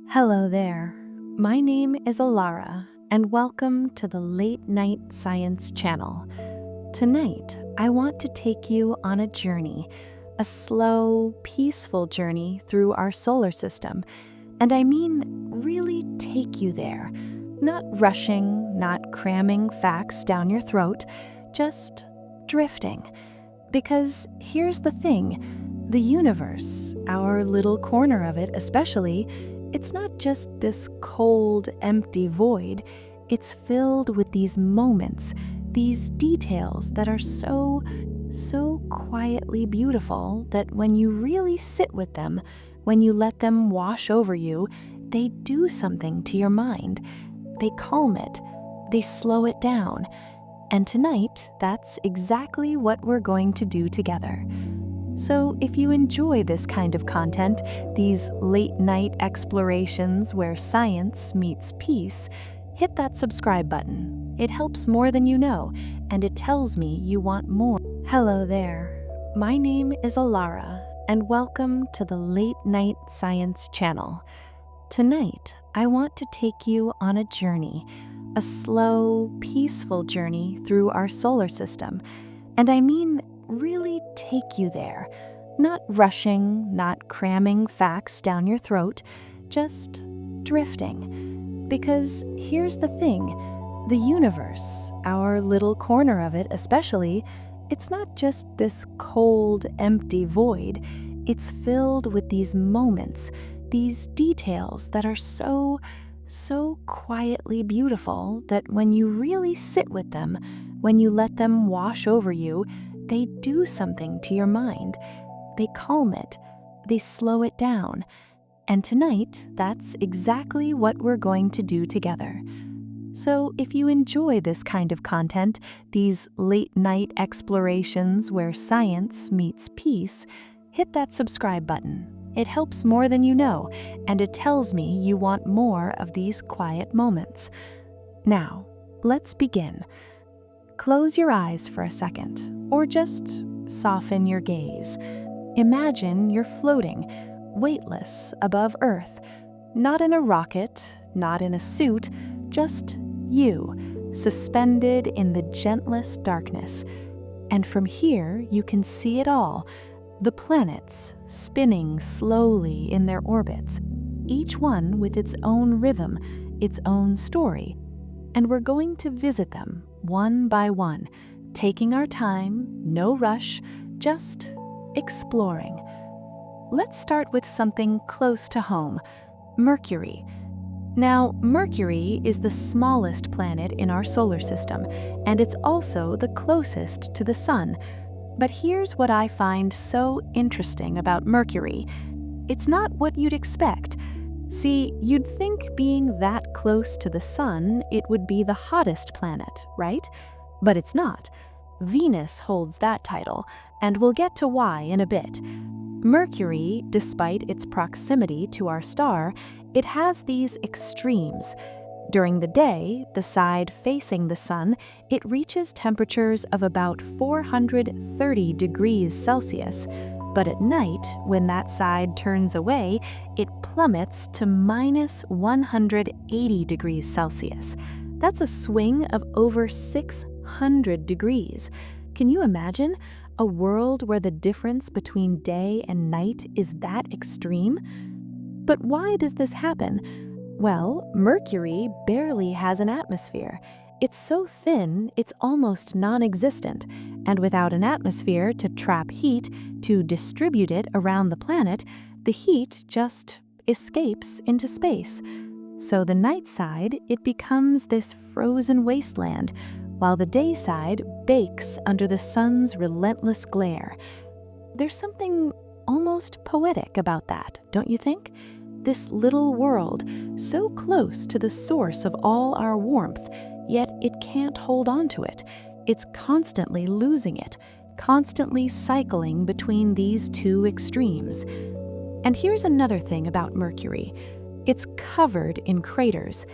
Hello there. My name is Alara, and welcome to the Late Night Science Channel. Tonight, I want to take you on a journey, a slow, peaceful journey through our solar system. And I mean, really take you there. Not rushing, not cramming facts down your throat, just drifting. Because here's the thing, the universe, our little corner of it especially, it's not just this cold, empty void. It's filled with these moments, these details that are so quietly beautiful that when you really sit with them, when you let them wash over you, they do something to your mind. They calm it, they slow it down. And tonight, that's exactly what we're going to do together. So if you enjoy this kind of content, these late-night explorations where science meets peace, hit that subscribe button. It helps more than you know, and it tells me you want more. Hello there. My name is Alara, and welcome to the Late Night Science Channel. Tonight, I want to take you on a journey, a slow, peaceful journey through our solar system. And I mean, really take you there. Not rushing, not cramming facts down your throat, just drifting. Because here's the thing, the universe, our little corner of it especially, it's not just this cold, empty void. It's filled with these moments, these details that are so quietly beautiful that when you really sit with them, when you let them wash over you, they do something to your mind. They calm it, they slow it down. And tonight, that's exactly what we're going to do together. So if you enjoy this kind of content, these late-night explorations where science meets peace, hit that subscribe button. It helps more than you know, and it tells me you want more of these quiet moments. Now, let's begin. Close your eyes for a second, or just soften your gaze. Imagine you're floating, weightless, above Earth. Not in a rocket, not in a suit, just you, suspended in the gentlest darkness. And from here, you can see it all. The planets spinning slowly in their orbits, each one with its own rhythm, its own story. And we're going to visit them one by one, taking our time, no rush, just exploring. Let's start with something close to home, Mercury. Now, Mercury is the smallest planet in our solar system, and it's also the closest to the Sun. But here's what I find so interesting about Mercury. It's not what you'd expect. See, you'd think being that close to the Sun, it would be the hottest planet, right? But it's not. Venus holds that title, and we'll get to why in a bit. Mercury, despite its proximity to our star, it has these extremes. During the day, the side facing the Sun, it reaches temperatures of about 430 degrees Celsius. But at night, when that side turns away, it plummets to minus 180 degrees Celsius. That's a swing of over 600 degrees. Can you imagine a world where the difference between day and night is that extreme? But why does this happen? Well, Mercury barely has an atmosphere. It's so thin, it's almost non-existent, and without an atmosphere to trap heat, to distribute it around the planet, the heat just escapes into space. So the night side, it becomes this frozen wasteland, while the day side bakes under the sun's relentless glare. There's something almost poetic about that, don't you think? This little world, so close to the source of all our warmth, yet it can't hold on to it. It's constantly losing it, constantly cycling between these two extremes. And here's another thing about Mercury. It's covered in craters,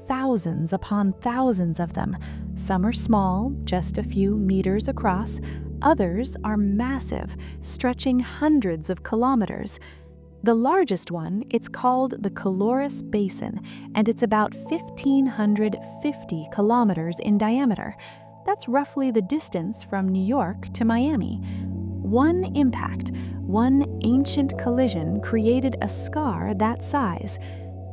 thousands upon thousands of them. Some are small, just a few meters across. Others are massive, stretching hundreds of kilometers. The largest one, it's called the Kuiper Basin, and it's about 1,550 kilometers in diameter. That's roughly the distance from New York to Miami. One impact, one ancient collision created a scar that size.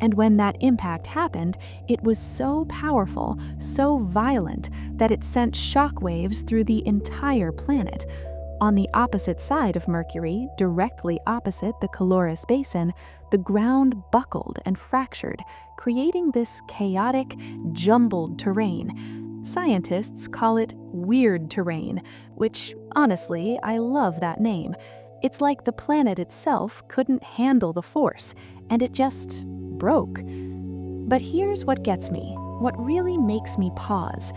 And when that impact happened, it was so powerful, so violent, that it sent shockwaves through the entire planet. On the opposite side of Mercury, directly opposite the Kuiper Basin, the ground buckled and fractured, creating this chaotic, jumbled terrain. Scientists call it weird terrain, which, honestly, I love that name. It's like the planet itself couldn't handle the force, and it just broke. But here's what gets me, what really makes me pause.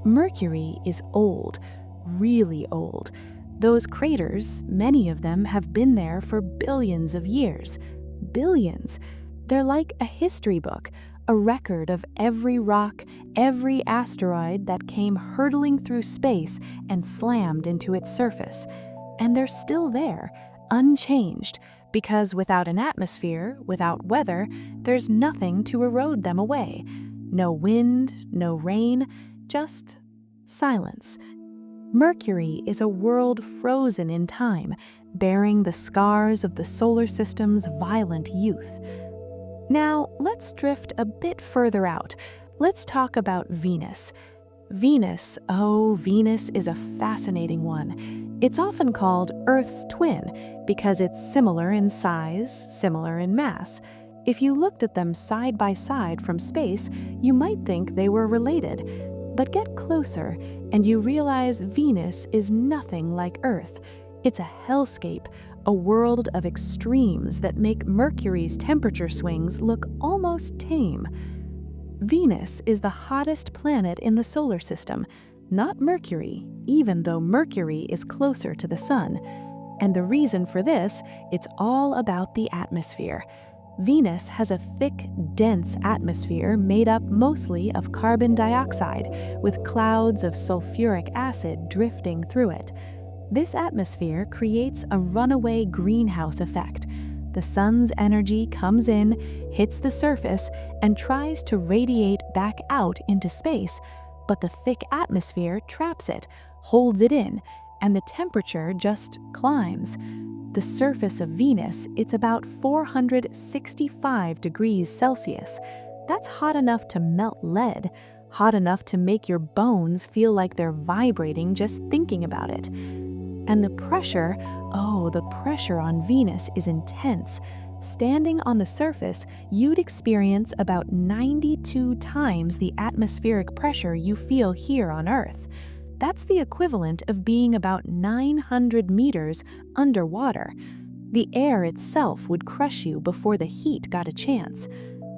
Mercury is old, really old. Those craters, many of them have been there for billions of years. Billions. They're like a history book, a record of every rock, every asteroid that came hurtling through space and slammed into its surface. And they're still there, unchanged, because without an atmosphere, without weather, there's nothing to erode them away. No wind, no rain, just silence. Mercury is a world frozen in time, bearing the scars of the solar system's violent youth. Now, let's drift a bit further out. Let's talk about Venus. Venus is a fascinating one. It's often called Earth's twin because it's similar in size, similar in mass. If you looked at them side by side from space, you might think they were related. But get closer, and you realize Venus is nothing like Earth. It's a hellscape, a world of extremes that make Mercury's temperature swings look almost tame. Venus is the hottest planet in the solar system, not Mercury, even though Mercury is closer to the Sun. And the reason for this, it's all about the atmosphere. Venus has a thick, dense atmosphere made up mostly of carbon dioxide, with clouds of sulfuric acid drifting through it. This atmosphere creates a runaway greenhouse effect. The sun's energy comes in, hits the surface, and tries to radiate back out into space, but the thick atmosphere traps it, holds it in, and the temperature just climbs. The surface of Venus, it's about 465 degrees Celsius. That's hot enough to melt lead, hot enough to make your bones feel like they're vibrating just thinking about it. And the pressure on Venus is intense. Standing on the surface, you'd experience about 92 times the atmospheric pressure you feel here on Earth. That's the equivalent of being about 900 meters underwater. The air itself would crush you before the heat got a chance.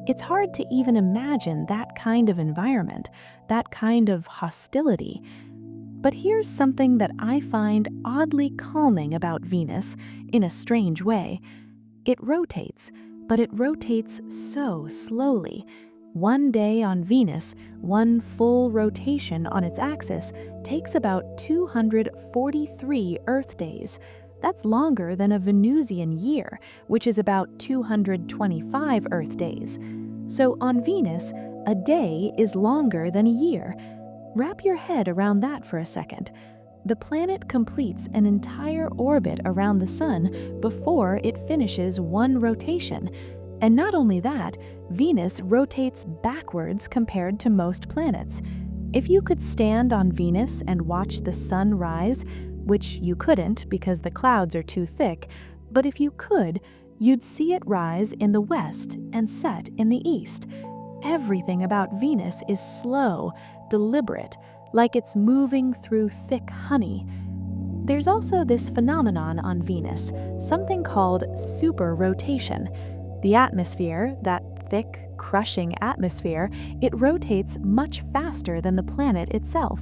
It's hard to even imagine that kind of environment, that kind of hostility. But here's something that I find oddly calming about Venus in a strange way. It rotates, but it rotates so slowly. One day on Venus, one full rotation on its axis takes about 243 Earth days. That's longer than a Venusian year, which is about 225 Earth days. So on Venus, a day is longer than a year. Wrap your head around that for a second. The planet completes an entire orbit around the Sun before it finishes one rotation. And not only that, Venus rotates backwards compared to most planets. If you could stand on Venus and watch the Sun rise, which you couldn't because the clouds are too thick, but if you could, you'd see it rise in the west and set in the east. Everything about Venus is slow, deliberate, like it's moving through thick honey. There's also this phenomenon on Venus, something called superrotation. The atmosphere, that thick, crushing atmosphere, it rotates much faster than the planet itself.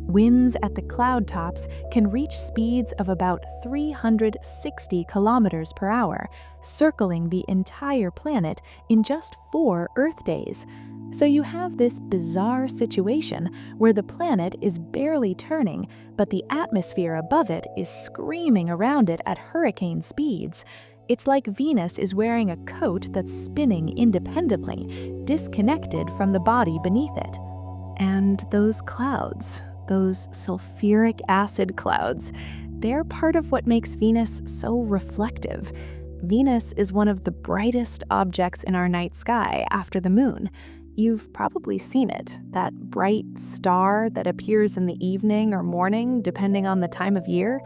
Winds at the cloud tops can reach speeds of about 360 kilometers per hour, circling the entire planet in just 4 Earth days. So you have this bizarre situation where the planet is barely turning, but the atmosphere above it is screaming around it at hurricane speeds. It's like Venus is wearing a coat that's spinning independently, disconnected from the body beneath it. And those clouds, those sulfuric acid clouds, they're part of what makes Venus so reflective. Venus is one of the brightest objects in our night sky after the moon. You've probably seen it, that bright star that appears in the evening or morning, depending on the time of year.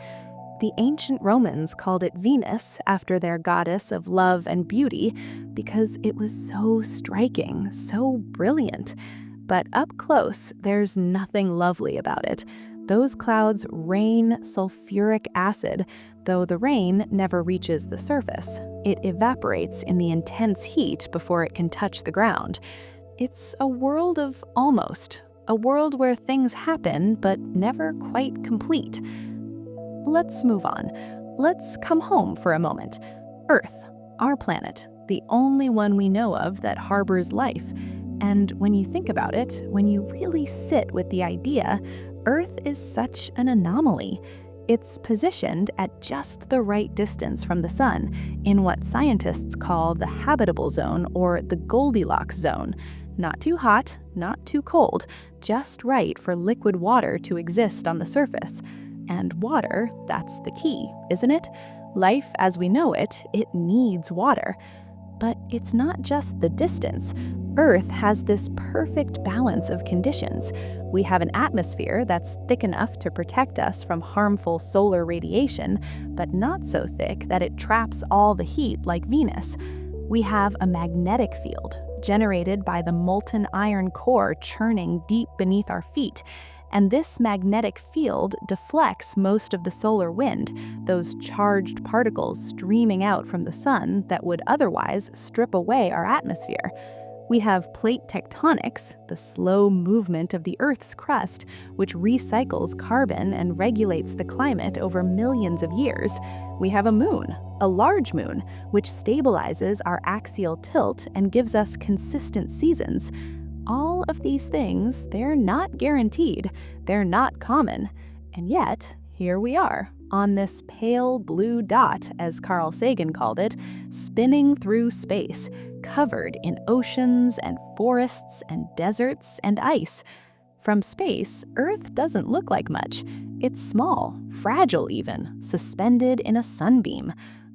The ancient Romans called it Venus after their goddess of love and beauty because it was so striking, so brilliant. But up close, there's nothing lovely about it. Those clouds rain sulfuric acid, though the rain never reaches the surface. It evaporates in the intense heat before it can touch the ground. It's a world of almost, a world where things happen but never quite complete. Let's move on. Let's come home for a moment. Earth, our planet, the only one we know of that harbors life. And when you think about it, when you really sit with the idea, Earth is such an anomaly. It's positioned at just the right distance from the sun, in what scientists call the habitable zone or the Goldilocks zone. Not too hot, not too cold, just right for liquid water to exist on the surface. And water, that's the key, isn't it? Life as we know it, it needs water. But it's not just the distance. Earth has this perfect balance of conditions. We have an atmosphere that's thick enough to protect us from harmful solar radiation, but not so thick that it traps all the heat like Venus. We have a magnetic field, generated by the molten iron core churning deep beneath our feet. And this magnetic field deflects most of the solar wind, those charged particles streaming out from the sun that would otherwise strip away our atmosphere. We have plate tectonics, the slow movement of the Earth's crust, which recycles carbon and regulates the climate over millions of years. We have a moon, a large moon, which stabilizes our axial tilt and gives us consistent seasons. All of these things, they're not guaranteed, they're not common, and yet, here we are, on this pale blue dot, as Carl Sagan called it, spinning through space, covered in oceans and forests and deserts and ice. From space, Earth doesn't look like much. It's small, fragile even, suspended in a sunbeam.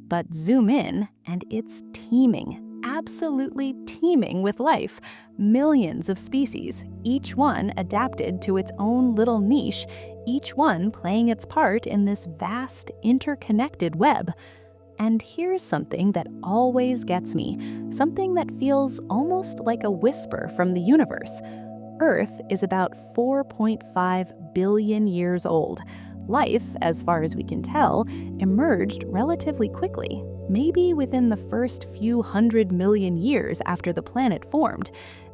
But zoom in, and it's teeming, absolutely teeming with life. Millions of species, each one adapted to its own little niche, each one playing its part in this vast, interconnected web. And here's something that always gets me, something that feels almost like a whisper from the universe. Earth is about 4.5 billion years old. Life, as far as we can tell, emerged relatively quickly, maybe within the first few 100 million years after the planet formed.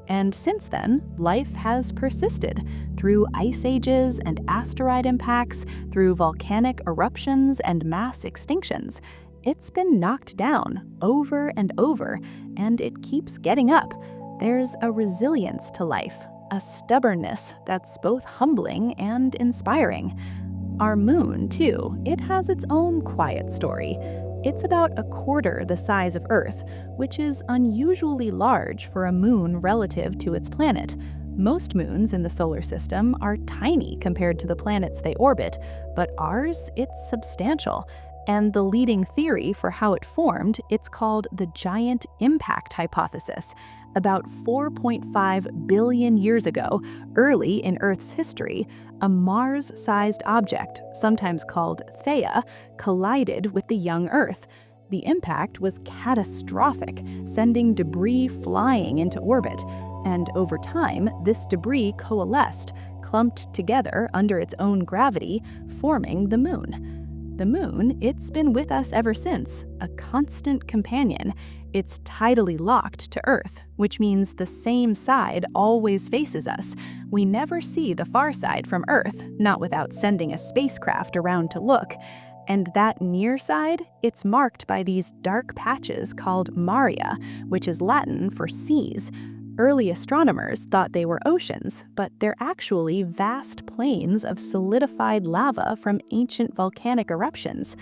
And since then, life has persisted through ice ages and asteroid impacts, through volcanic eruptions and mass extinctions. It's been knocked down over and over, and it keeps getting up. There's a resilience to life, a stubbornness that's both humbling and inspiring. Our moon, too, it has its own quiet story. It's about a quarter the size of Earth, which is unusually large for a moon relative to its planet. Most moons in the solar system are tiny compared to the planets they orbit, but ours, it's substantial. And the leading theory for how it formed, it's called the giant impact hypothesis. About 4.5 billion years ago, early in Earth's history, a Mars-sized object, sometimes called Theia, collided with the young Earth. The impact was catastrophic, sending debris flying into orbit. And over time, this debris coalesced, clumped together under its own gravity, forming the moon. The moon, it's been with us ever since, a constant companion. It's tidally locked to Earth, which means the same side always faces us. We never see the far side from Earth, not without sending a spacecraft around to look. And that near side, it's marked by these dark patches called maria, which is Latin for seas. Early astronomers thought they were oceans, but they're actually vast plains of solidified lava from ancient volcanic eruptions.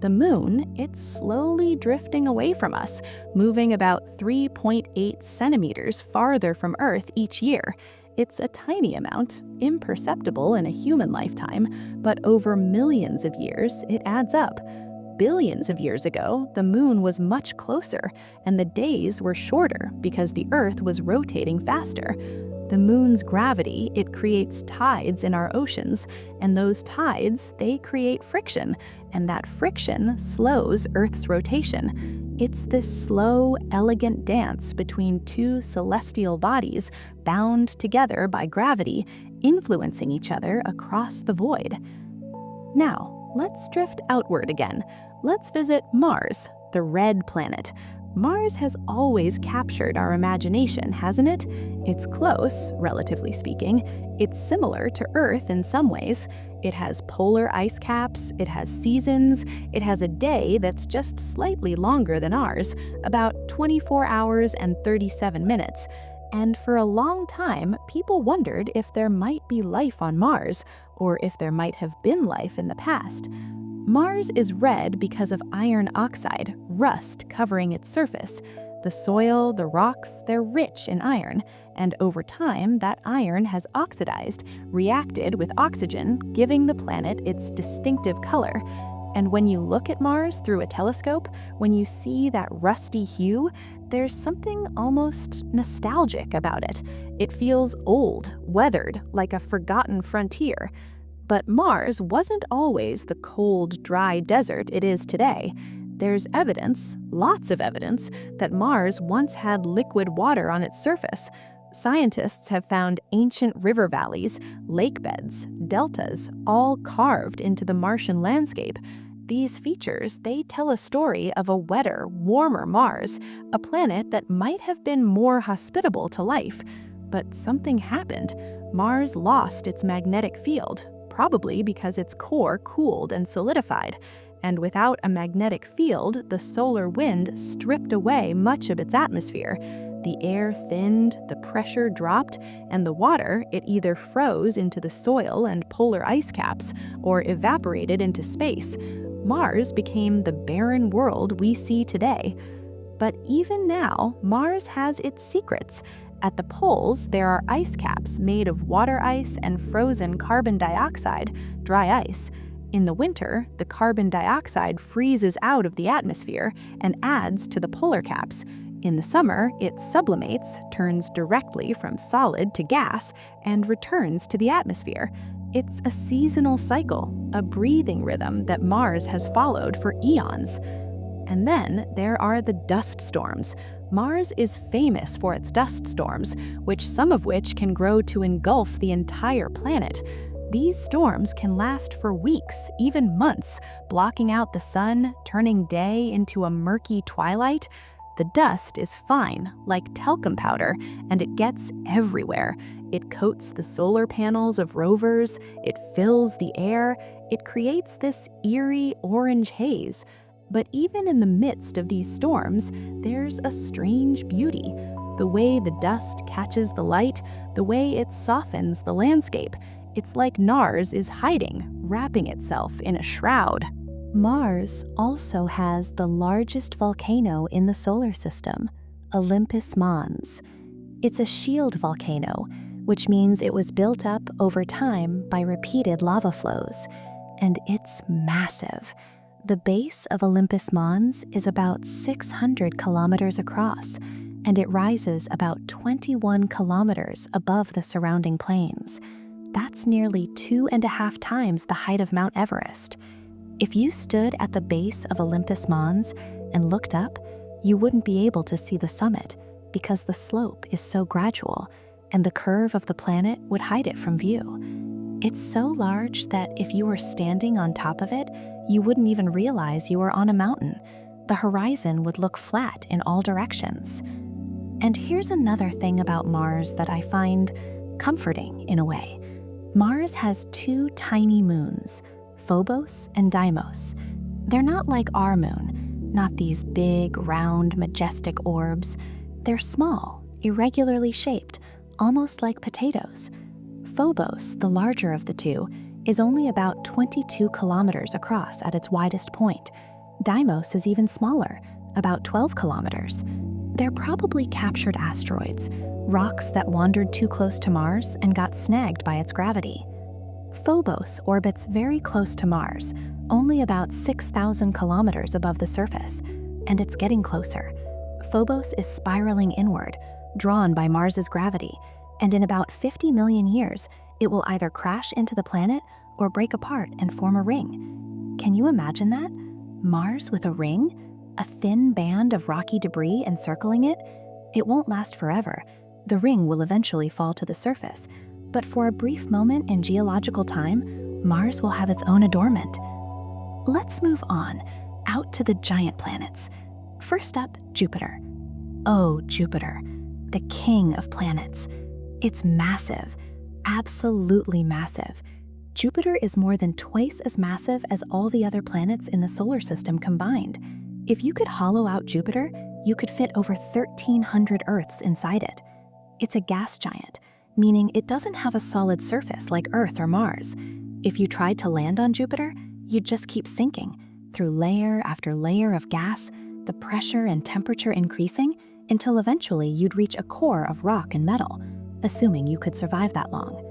The moon, it's slowly drifting away from us, moving about 3.8 centimeters farther from Earth each year. It's a tiny amount, imperceptible in a human lifetime, but over millions of years, it adds up. Billions of years ago, the moon was much closer, and the days were shorter because the Earth was rotating faster. The moon's gravity, it creates tides in our oceans, and those tides, they create friction, and that friction slows Earth's rotation. It's this slow, elegant dance between two celestial bodies bound together by gravity, influencing each other across the void. Now, let's drift outward again. Let's visit Mars, the red planet. Mars has always captured our imagination, hasn't it? It's close, relatively speaking. It's similar to Earth in some ways. It has polar ice caps, it has seasons, it has a day that's just slightly longer than ours, about 24 hours and 37 minutes. And for a long time, people wondered if there might be life on Mars, or if there might have been life in the past. Mars is red because of iron oxide, rust covering its surface. The soil, the rocks, they're rich in iron, and over time that iron has oxidized, reacted with oxygen, giving the planet its distinctive color. And when you look at Mars through a telescope, when you see that rusty hue, there's something almost nostalgic about it. It feels old, weathered, like a forgotten frontier. But Mars wasn't always the cold, dry desert it is today. There's evidence, lots of evidence, that Mars once had liquid water on its surface. Scientists have found ancient river valleys, lake beds, deltas, all carved into the Martian landscape. These features, they tell a story of a wetter, warmer Mars, a planet that might have been more hospitable to life. But something happened. Mars lost its magnetic field, probably because its core cooled and solidified. And without a magnetic field, the solar wind stripped away much of its atmosphere. The air thinned, the pressure dropped, and the water, it either froze into the soil and polar ice caps or evaporated into space. Mars became the barren world we see today. But even now, Mars has its secrets. At the poles, there are ice caps made of water ice and frozen carbon dioxide, dry ice. In the winter, the carbon dioxide freezes out of the atmosphere and adds to the polar caps. In the summer, it sublimates, turns directly from solid to gas, and returns to the atmosphere. It's a seasonal cycle, a breathing rhythm that Mars has followed for eons. And then there are the dust storms. Mars is famous for its dust storms, some of which can grow to engulf the entire planet. These storms can last for weeks, even months, blocking out the sun, turning day into a murky twilight. The dust is fine, like talcum powder, and it gets everywhere. It coats the solar panels of rovers, it fills the air, it creates this eerie orange haze. But even in the midst of these storms, there's a strange beauty. The way the dust catches the light, the way it softens the landscape. It's like Mars is hiding, wrapping itself in a shroud. Mars also has the largest volcano in the solar system, Olympus Mons. It's a shield volcano, which means it was built up over time by repeated lava flows. And it's massive. The base of Olympus Mons is about 600 kilometers across, and it rises about 21 kilometers above the surrounding plains. That's nearly 2.5 times the height of Mount Everest. If you stood at the base of Olympus Mons and looked up, you wouldn't be able to see the summit because the slope is so gradual, and the curve of the planet would hide it from view. It's so large that if you were standing on top of it, you wouldn't even realize you were on a mountain. The horizon would look flat in all directions. And here's another thing about Mars that I find comforting in a way. Mars has 2 tiny moons, Phobos and Deimos. They're not like our moon, not these big, round, majestic orbs. They're small, irregularly shaped, almost like potatoes. Phobos, the larger of the two, is only about 22 kilometers across at its widest point. Deimos is even smaller, about 12 kilometers. They're probably captured asteroids, rocks that wandered too close to Mars and got snagged by its gravity. Phobos orbits very close to Mars, only about 6,000 kilometers above the surface, and it's getting closer. Phobos is spiraling inward, drawn by Mars's gravity, and in about 50 million years, it will either crash into the planet or break apart and form a ring. Can you imagine that? Mars with a ring? A thin band of rocky debris encircling it? It won't last forever. The ring will eventually fall to the surface, but for a brief moment in geological time, Mars will have its own adornment. Let's move on, out to the giant planets. First up, Jupiter. Oh, Jupiter, the king of planets. It's massive, absolutely massive. Jupiter is more than twice as massive as all the other planets in the solar system combined. If you could hollow out Jupiter, you could fit over 1,300 Earths inside it. It's a gas giant, meaning it doesn't have a solid surface like Earth or Mars. If you tried to land on Jupiter, you'd just keep sinking, through layer after layer of gas, the pressure and temperature increasing, until eventually you'd reach a core of rock and metal, assuming you could survive that long.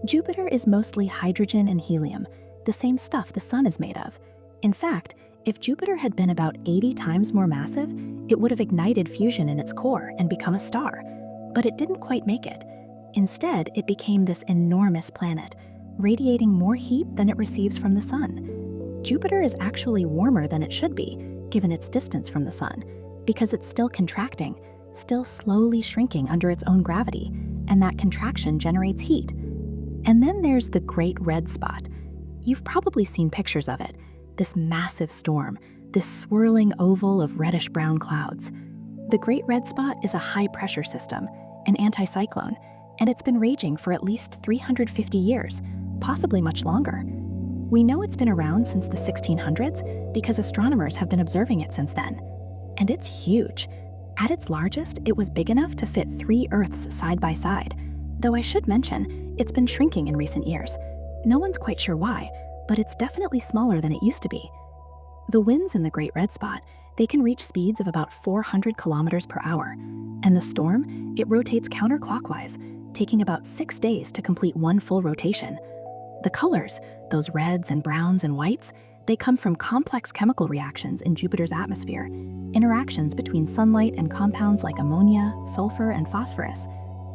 Jupiter is mostly hydrogen and helium, the same stuff the Sun is made of. In fact, if Jupiter had been about 80 times more massive, it would have ignited fusion in its core and become a star. But it didn't quite make it. Instead, it became this enormous planet, radiating more heat than it receives from the Sun. Jupiter is actually warmer than it should be, given its distance from the Sun, because it's still contracting, still slowly shrinking under its own gravity, and that contraction generates heat. And then there's the Great Red Spot. You've probably seen pictures of it, this massive storm, this swirling oval of reddish-brown clouds. The Great Red Spot is a high-pressure system, an anticyclone, and it's been raging for at least 350 years, possibly much longer. We know it's been around since the 1600s because astronomers have been observing it since then. And it's huge. At its largest, it was big enough to fit 3 Earths side by side, though I should mention, it's been shrinking in recent years. No one's quite sure why, but it's definitely smaller than it used to be. The winds in the Great Red Spot, they can reach speeds of about 400 kilometers per hour. And the storm, it rotates counterclockwise, taking about 6 days to complete one full rotation. The colors, those reds and browns and whites, they come from complex chemical reactions in Jupiter's atmosphere, interactions between sunlight and compounds like ammonia, sulfur, and phosphorus.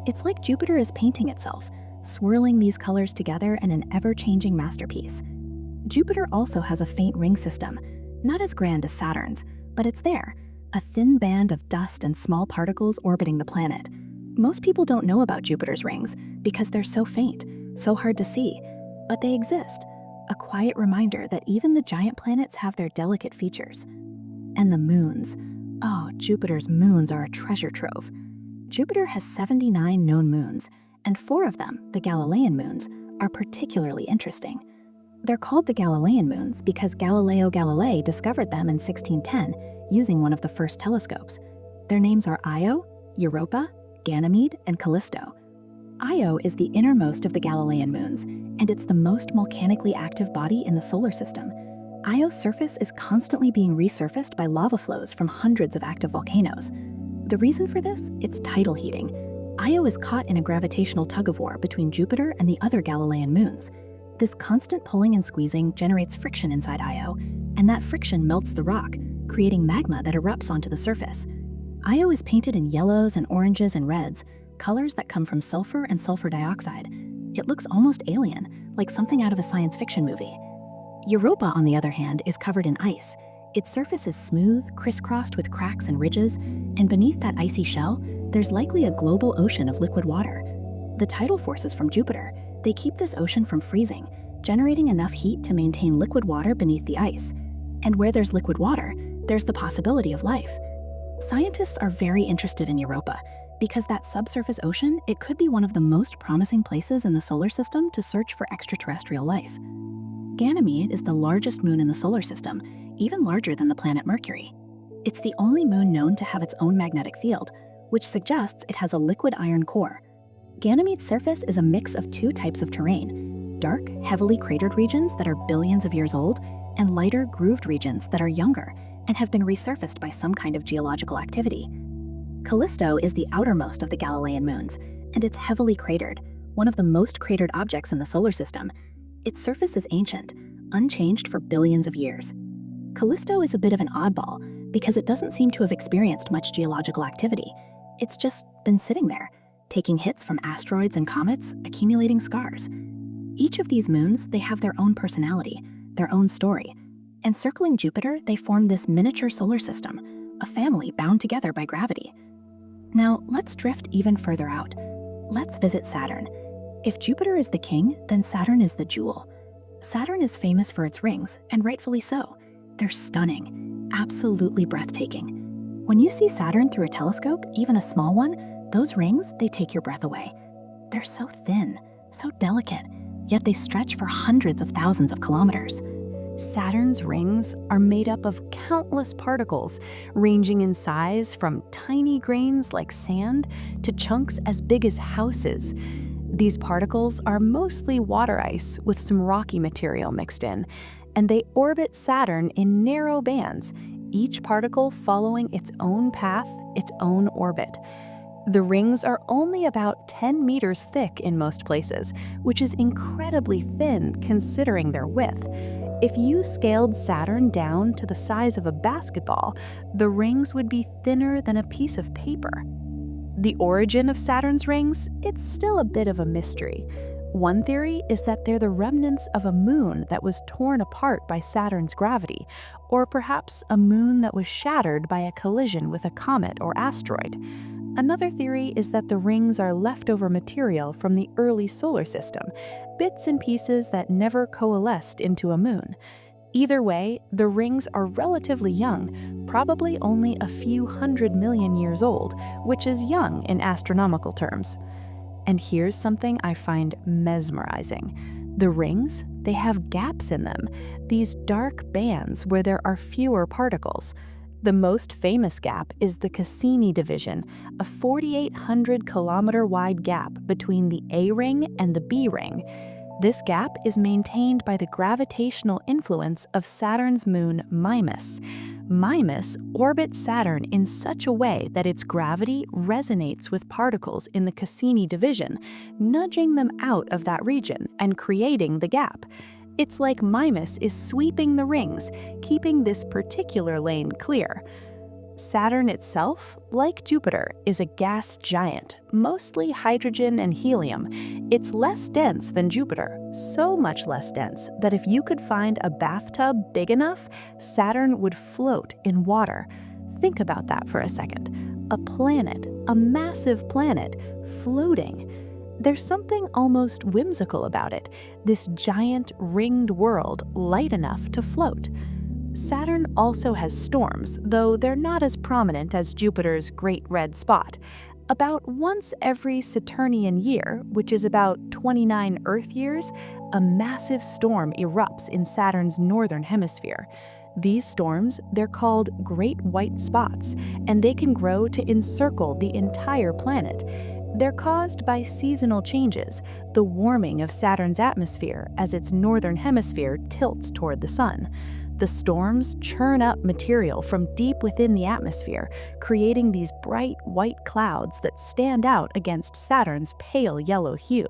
It's like Jupiter is painting itself, swirling these colors together in an ever-changing masterpiece. Jupiter also has a faint ring system, not as grand as Saturn's, but it's there, a thin band of dust and small particles orbiting the planet. Most people don't know about Jupiter's rings because they're so faint, so hard to see, but they exist, a quiet reminder that even the giant planets have their delicate features. And the moons. Oh, Jupiter's moons are a treasure trove. Jupiter has 79 known moons, and 4 of them, the Galilean moons, are particularly interesting. They're called the Galilean moons because Galileo Galilei discovered them in 1610 using one of the first telescopes. Their names are Io, Europa, Ganymede, and Callisto. Io is the innermost of the Galilean moons, and it's the most volcanically active body in the solar system. Io's surface is constantly being resurfaced by lava flows from hundreds of active volcanoes. The reason for this? It's tidal heating. Io is caught in a gravitational tug-of-war between Jupiter and the other Galilean moons. This constant pulling and squeezing generates friction inside Io, and that friction melts the rock, creating magma that erupts onto the surface. Io is painted in yellows and oranges and reds, colors that come from sulfur and sulfur dioxide. It looks almost alien, like something out of a science fiction movie. Europa, on the other hand, is covered in ice. Its surface is smooth, crisscrossed with cracks and ridges, and beneath that icy shell, there's likely a global ocean of liquid water. The tidal forces from Jupiter, they keep this ocean from freezing, generating enough heat to maintain liquid water beneath the ice. And where there's liquid water, there's the possibility of life. Scientists are very interested in Europa because that subsurface ocean, it could be one of the most promising places in the solar system to search for extraterrestrial life. Ganymede is the largest moon in the solar system, even larger than the planet Mercury. It's the only moon known to have its own magnetic field, which suggests it has a liquid iron core. Ganymede's surface is a mix of 2 types of terrain: dark, heavily cratered regions that are billions of years old, and lighter grooved regions that are younger and have been resurfaced by some kind of geological activity. Callisto is the outermost of the Galilean moons, and it's heavily cratered, one of the most cratered objects in the solar system. Its surface is ancient, unchanged for billions of years. Callisto is a bit of an oddball because it doesn't seem to have experienced much geological activity. It's just been sitting there, taking hits from asteroids and comets, accumulating scars. Each of these moons, they have their own personality, their own story. And circling Jupiter, they form this miniature solar system, a family bound together by gravity. Now, let's drift even further out. Let's visit Saturn. If Jupiter is the king, then Saturn is the jewel. Saturn is famous for its rings, and rightfully so. They're stunning, absolutely breathtaking. When you see Saturn through a telescope, even a small one, those rings, they take your breath away. They're so thin, so delicate, yet they stretch for hundreds of thousands of kilometers. Saturn's rings are made up of countless particles, ranging in size from tiny grains like sand to chunks as big as houses. These particles are mostly water ice with some rocky material mixed in, and they orbit Saturn in narrow bands, each particle following its own path, its own orbit. The rings are only about 10 meters thick in most places, which is incredibly thin considering their width. If you scaled Saturn down to the size of a basketball, the rings would be thinner than a piece of paper. The origin of Saturn's rings, it's still a bit of a mystery. One theory is that they're the remnants of a moon that was torn apart by Saturn's gravity, or perhaps a moon that was shattered by a collision with a comet or asteroid. Another theory is that the rings are leftover material from the early solar system, bits and pieces that never coalesced into a moon. Either way, the rings are relatively young, probably only a few 100 million years old, which is young in astronomical terms. And here's something I find mesmerizing. The rings, they have gaps in them, these dark bands where there are fewer particles. The most famous gap is the Cassini division, a 4,800 kilometer wide gap between the A ring and the B ring. This gap is maintained by the gravitational influence of Saturn's moon Mimas. Mimas orbits Saturn in such a way that its gravity resonates with particles in the Cassini division, nudging them out of that region and creating the gap. It's like Mimas is sweeping the rings, keeping this particular lane clear. Saturn itself, like Jupiter, is a gas giant, mostly hydrogen and helium. It's less dense than Jupiter, so much less dense that if you could find a bathtub big enough, Saturn would float in water. Think about that for a second. A planet, a massive planet, floating. There's something almost whimsical about it, this giant ringed world light enough to float. Saturn also has storms, though they're not as prominent as Jupiter's Great Red Spot. About once every Saturnian year, which is about 29 Earth years, a massive storm erupts in Saturn's northern hemisphere. These storms, they're called Great White Spots, and they can grow to encircle the entire planet. They're caused by seasonal changes, the warming of Saturn's atmosphere as its northern hemisphere tilts toward the sun. The storms churn up material from deep within the atmosphere, creating these bright white clouds that stand out against Saturn's pale yellow hue.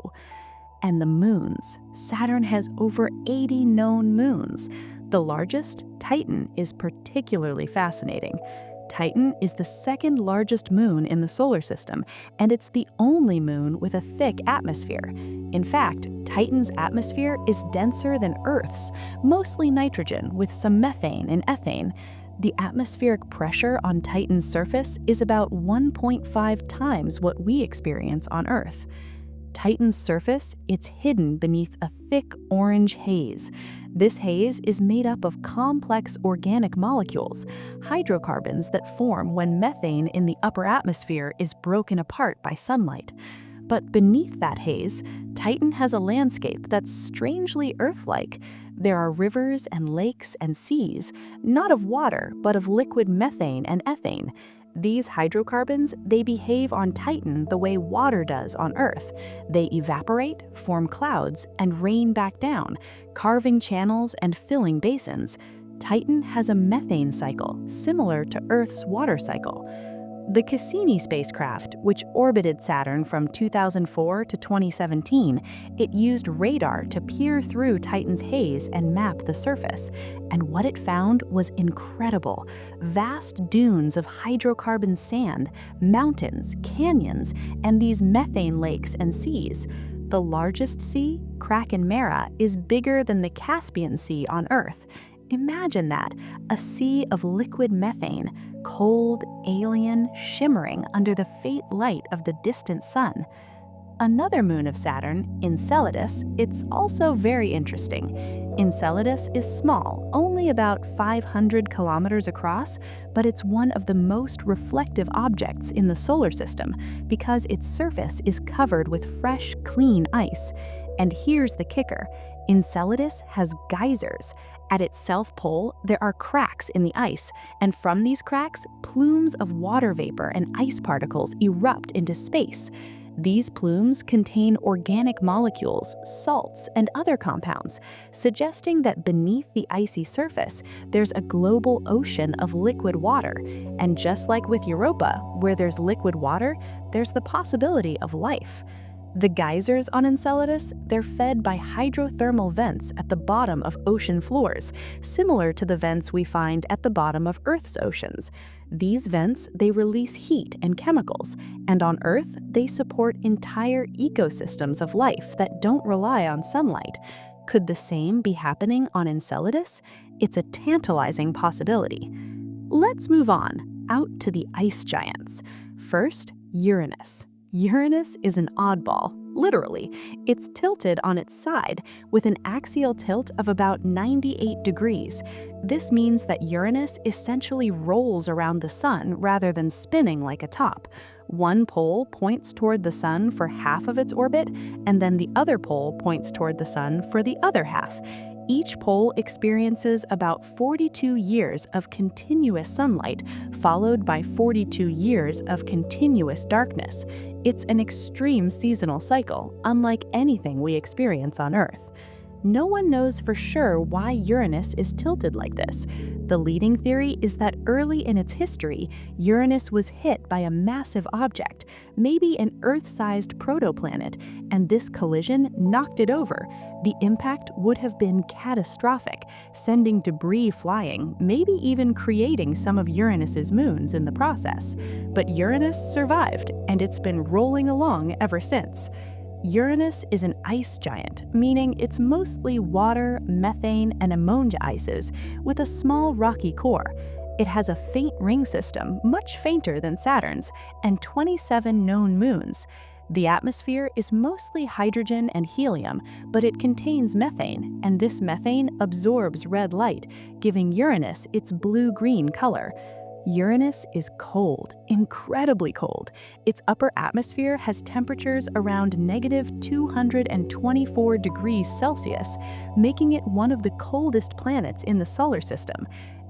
And the moons. Saturn has over 80 known moons. The largest, Titan, is particularly fascinating. Titan is the second largest moon in the solar system, and it's the only moon with a thick atmosphere. In fact, Titan's atmosphere is denser than Earth's, mostly nitrogen with some methane and ethane. The atmospheric pressure on Titan's surface is about 1.5 times what we experience on Earth. Titan's surface, it's hidden beneath a thick orange haze. This haze is made up of complex organic molecules, hydrocarbons that form when methane in the upper atmosphere is broken apart by sunlight. But beneath that haze, Titan has a landscape that's strangely Earth-like. There are rivers and lakes and seas, not of water, but of liquid methane and ethane. These hydrocarbons, they behave on Titan the way water does on Earth. They evaporate, form clouds, and rain back down, carving channels and filling basins. Titan has a methane cycle similar to Earth's water cycle. The Cassini spacecraft, which orbited Saturn from 2004 to 2017, it used radar to peer through Titan's haze and map the surface. And what it found was incredible. Vast dunes of hydrocarbon sand, mountains, canyons, and these methane lakes and seas. The largest sea, Kraken Mare, is bigger than the Caspian Sea on Earth. Imagine that, a sea of liquid methane, cold, alien, shimmering under the faint light of the distant sun. Another moon of Saturn, Enceladus, it's also very interesting. Enceladus is small, only about 500 kilometers across, but it's one of the most reflective objects in the solar system because its surface is covered with fresh, clean ice. And here's the kicker. Enceladus has geysers. At its south pole, there are cracks in the ice, and from these cracks, plumes of water vapor and ice particles erupt into space. These plumes contain organic molecules, salts, and other compounds, suggesting that beneath the icy surface, there's a global ocean of liquid water. And just like with Europa, where there's liquid water, there's the possibility of life. The geysers on Enceladus, they're fed by hydrothermal vents at the bottom of ocean floors, similar to the vents we find at the bottom of Earth's oceans. These vents, they release heat and chemicals, and on Earth, they support entire ecosystems of life that don't rely on sunlight. Could the same be happening on Enceladus? It's a tantalizing possibility. Let's move on, out to the ice giants. First, Uranus. Uranus is an oddball, literally. It's tilted on its side with an axial tilt of about 98 degrees. This means that Uranus essentially rolls around the sun rather than spinning like a top. One pole points toward the sun for half of its orbit, and then the other pole points toward the sun for the other half. Each pole experiences about 42 years of continuous sunlight, followed by 42 years of continuous darkness. It's an extreme seasonal cycle, unlike anything we experience on Earth. No one knows for sure why Uranus is tilted like this. The leading theory is that early in its history, Uranus was hit by a massive object, maybe an Earth-sized protoplanet, and this collision knocked it over. The impact would have been catastrophic, sending debris flying, maybe even creating some of Uranus's moons in the process. But Uranus survived, and it's been rolling along ever since. Uranus is an ice giant, meaning it's mostly water, methane, and ammonia ices, with a small rocky core. It has a faint ring system, much fainter than Saturn's, and 27 known moons. The atmosphere is mostly hydrogen and helium, but it contains methane, and this methane absorbs red light, giving Uranus its blue-green color. Uranus is cold, incredibly cold. Its upper atmosphere has temperatures around negative 224 degrees Celsius, making it one of the coldest planets in the solar system.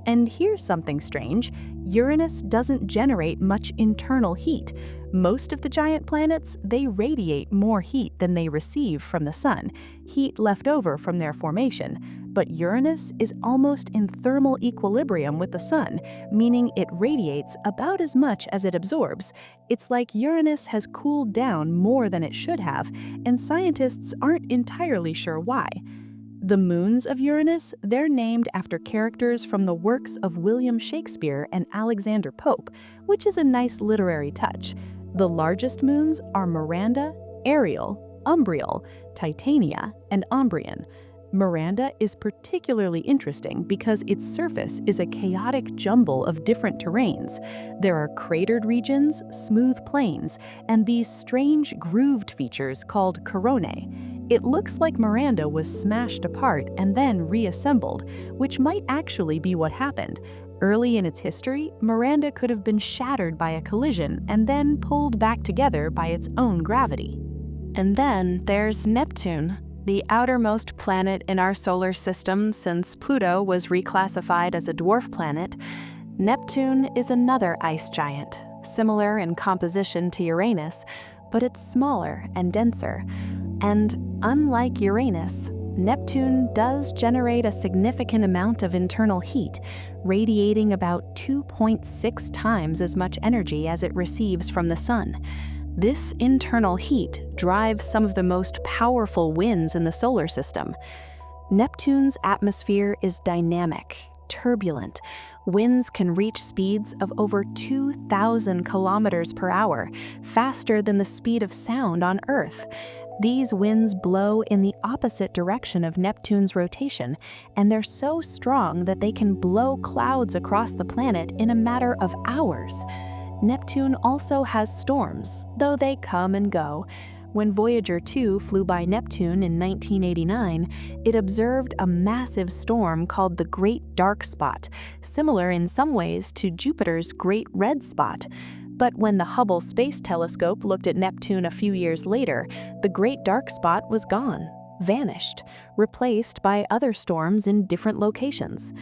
And here's something strange. Uranus doesn't generate much internal heat. Most of the giant planets, they radiate more heat than they receive from the sun, heat left over from their formation. But Uranus is almost in thermal equilibrium with the sun, meaning it radiates about as much as it absorbs. It's like Uranus has cooled down more than it should have, and scientists aren't entirely sure why. The moons of Uranus, they're named after characters from the works of William Shakespeare and Alexander Pope, which is a nice literary touch. The largest moons are Miranda, Ariel, Umbriel, Titania, and Umbrian. Miranda is particularly interesting because its surface is a chaotic jumble of different terrains. There are cratered regions, smooth plains, and these strange grooved features called coronae. It looks like Miranda was smashed apart and then reassembled, which might actually be what happened. Early in its history, Miranda could have been shattered by a collision and then pulled back together by its own gravity. And then there's Neptune, the outermost planet in our solar system since Pluto was reclassified as a dwarf planet. Neptune is another ice giant, similar in composition to Uranus, but it's smaller and denser. And unlike Uranus, Neptune does generate a significant amount of internal heat, radiating about 2.6 times as much energy as it receives from the Sun. This internal heat drives some of the most powerful winds in the solar system. Neptune's atmosphere is dynamic, turbulent. Winds can reach speeds of over 2,000 kilometers per hour, faster than the speed of sound on Earth. These winds blow in the opposite direction of Neptune's rotation, and they're so strong that they can blow clouds across the planet in a matter of hours. Neptune also has storms, though they come and go. When Voyager 2 flew by Neptune in 1989, it observed a massive storm called the Great Dark Spot, similar in some ways to Jupiter's Great Red Spot. But when the Hubble Space Telescope looked at Neptune a few years later, the Great Dark Spot was gone, vanished, replaced by other storms in different locations.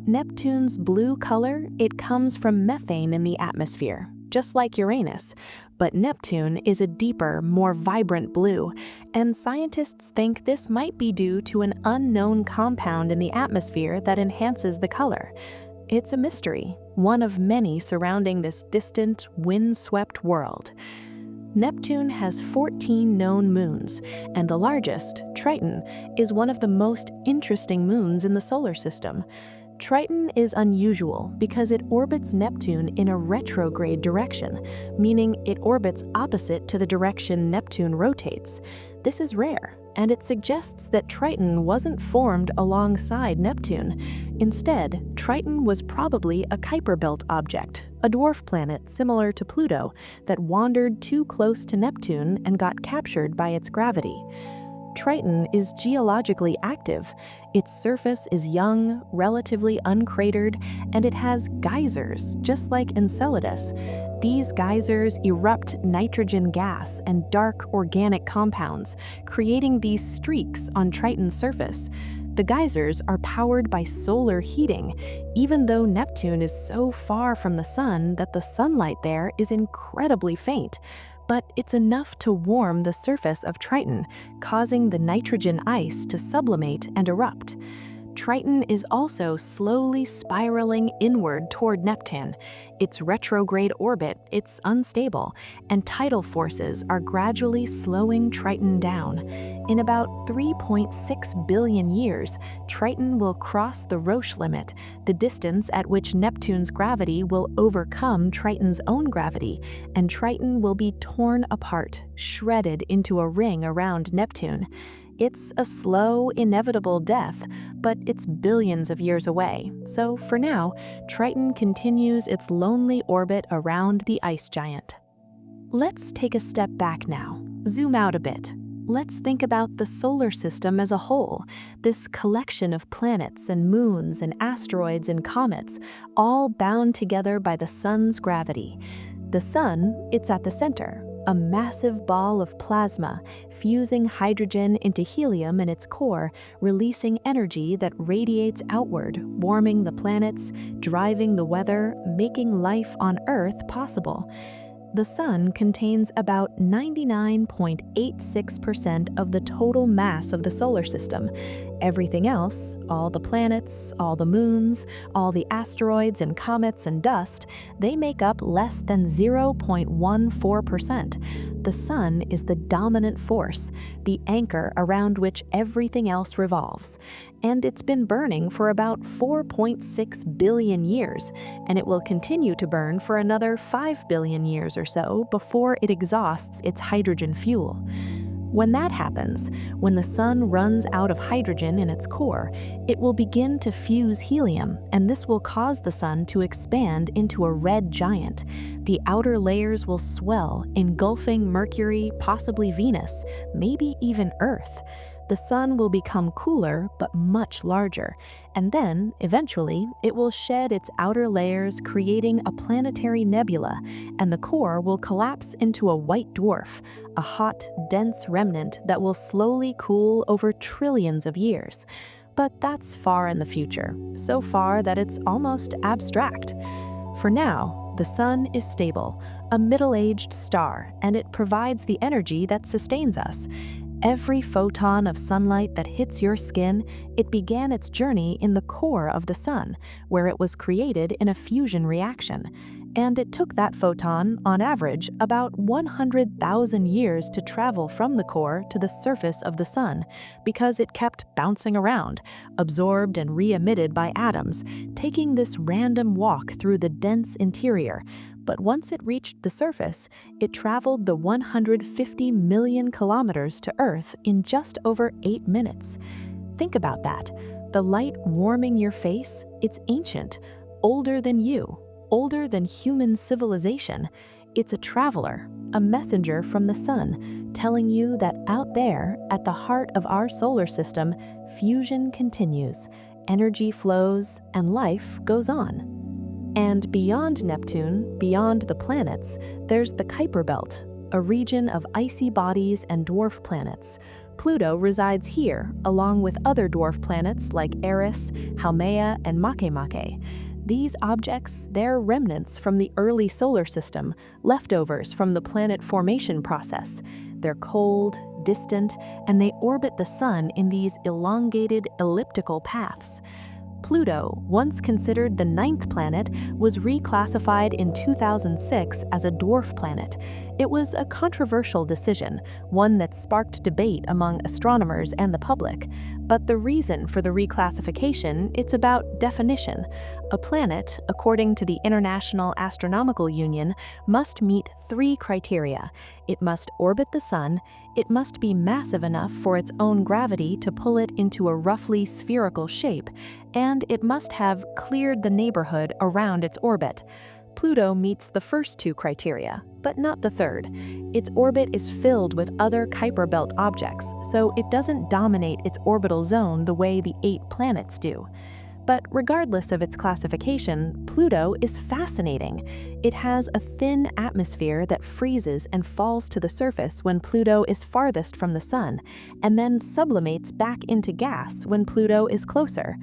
Neptune's blue color, it comes from methane in the atmosphere, just like Uranus, but Neptune is a deeper, more vibrant blue, and scientists think this might be due to an unknown compound in the atmosphere that enhances the color. It's a mystery, one of many surrounding this distant, wind-swept world. Neptune has 14 known moons, and the largest, Triton, is one of the most interesting moons in the solar system. Triton is unusual because it orbits Neptune in a retrograde direction, meaning it orbits opposite to the direction Neptune rotates. This is rare, and it suggests that Triton wasn't formed alongside Neptune. Instead, Triton was probably a Kuiper Belt object, a dwarf planet similar to Pluto that wandered too close to Neptune and got captured by its gravity. Triton is geologically active. Its surface is young, relatively uncratered, and it has geysers, just like Enceladus. These geysers erupt nitrogen gas and dark organic compounds, creating these streaks on Triton's surface. The geysers are powered by solar heating, even though Neptune is so far from the Sun that the sunlight there is incredibly faint. But it's enough to warm the surface of Triton, causing the nitrogen ice to sublimate and erupt. Triton is also slowly spiraling inward toward Neptune. Its retrograde orbit, it's unstable, and tidal forces are gradually slowing Triton down. In about 3.6 billion years, Triton will cross the Roche limit, the distance at which Neptune's gravity will overcome Triton's own gravity, and Triton will be torn apart, shredded into a ring around Neptune. It's a slow, inevitable death, but it's billions of years away. So for now, Triton continues its lonely orbit around the ice giant. Let's take a step back now. Zoom out a bit. Let's think about the solar system as a whole, this collection of planets and moons and asteroids and comets, all bound together by the Sun's gravity. The Sun, it's at the center, a massive ball of plasma, fusing hydrogen into helium in its core, releasing energy that radiates outward, warming the planets, driving the weather, making life on Earth possible. The Sun contains about 99.86% of the total mass of the solar system. Everything else, all the planets, all the moons, all the asteroids and comets and dust, they make up less than 0.14%. The Sun is the dominant force, the anchor around which everything else revolves. And it's been burning for about 4.6 billion years, and it will continue to burn for another 5 billion years or so before it exhausts its hydrogen fuel. When that happens, when the Sun runs out of hydrogen in its core, it will begin to fuse helium, and this will cause the Sun to expand into a red giant. The outer layers will swell, engulfing Mercury, possibly Venus, maybe even Earth. The Sun will become cooler but much larger, and then, eventually, it will shed its outer layers, creating a planetary nebula, and the core will collapse into a white dwarf, a hot, dense remnant that will slowly cool over trillions of years. But that's far in the future, so far that it's almost abstract. For now, the sun is stable, a middle-aged star, and it provides the energy that sustains us. Every photon of sunlight that hits your skin, it began its journey in the core of the sun, where it was created in a fusion reaction. And it took that photon, on average, about 100,000 years to travel from the core to the surface of the sun, because it kept bouncing around, absorbed and re-emitted by atoms, taking this random walk through the dense interior. But once it reached the surface, it traveled the 150 million kilometers to Earth in just over 8 minutes. Think about that. The light warming your face, it's ancient, older than you, older than human civilization. It's a traveler, a messenger from the sun, telling you that out there, at the heart of our solar system, fusion continues, energy flows, and life goes on. And beyond Neptune, beyond the planets, there's the Kuiper Belt, a region of icy bodies and dwarf planets. Pluto resides here, along with other dwarf planets like Eris, Haumea, and Makemake. These objects, they're remnants from the early solar system, leftovers from the planet formation process. They're cold, distant, and they orbit the sun in these elongated, elliptical paths. Pluto, once considered the 9th planet, was reclassified in 2006 as a dwarf planet. It was a controversial decision, one that sparked debate among astronomers and the public. But the reason for the reclassification, it's about definition. A planet, according to the International Astronomical Union, must meet 3 criteria. It must orbit the sun, it must be massive enough for its own gravity to pull it into a roughly spherical shape, and it must have cleared the neighborhood around its orbit. Pluto meets the first 2 criteria, but not the third. Its orbit is filled with other Kuiper Belt objects, so it doesn't dominate its orbital zone the way the 8 planets do. But regardless of its classification, Pluto is fascinating. It has a thin atmosphere that freezes and falls to the surface when Pluto is farthest from the sun, and then sublimates back into gas when Pluto is closer.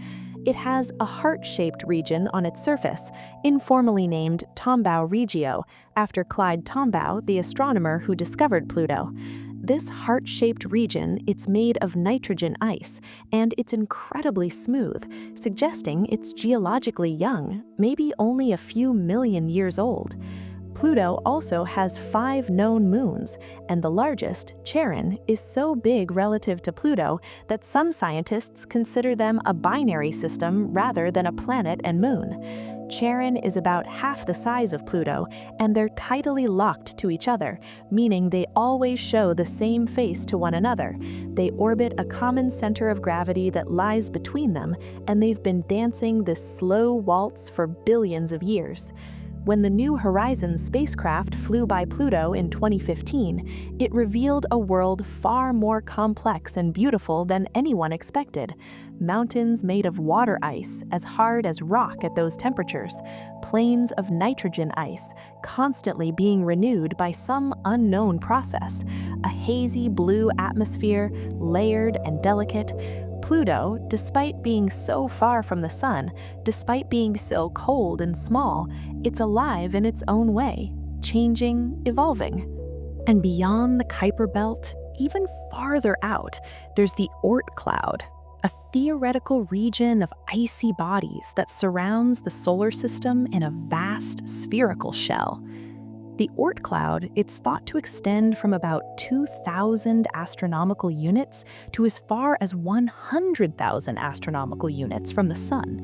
It has a heart-shaped region on its surface, informally named Tombaugh Regio, after Clyde Tombaugh, the astronomer who discovered Pluto. This heart-shaped region, it's made of nitrogen ice, and it's incredibly smooth, suggesting it's geologically young, maybe only a few million years old. Pluto also has 5 known moons, and the largest, Charon, is so big relative to Pluto that some scientists consider them a binary system rather than a planet and moon. Charon is about half the size of Pluto, and they're tidally locked to each other, meaning they always show the same face to one another. They orbit a common center of gravity that lies between them, and they've been dancing this slow waltz for billions of years. When the New Horizons spacecraft flew by Pluto in 2015, it revealed a world far more complex and beautiful than anyone expected. Mountains made of water ice, as hard as rock at those temperatures, plains of nitrogen ice, constantly being renewed by some unknown process, a hazy blue atmosphere, layered and delicate. Pluto, despite being so far from the sun, despite being so cold and small, it's alive in its own way, changing, evolving. And beyond the Kuiper Belt, even farther out, there's the Oort cloud, a theoretical region of icy bodies that surrounds the solar system in a vast spherical shell. The Oort cloud, it's thought to extend from about 2,000 astronomical units to as far as 100,000 astronomical units from the sun.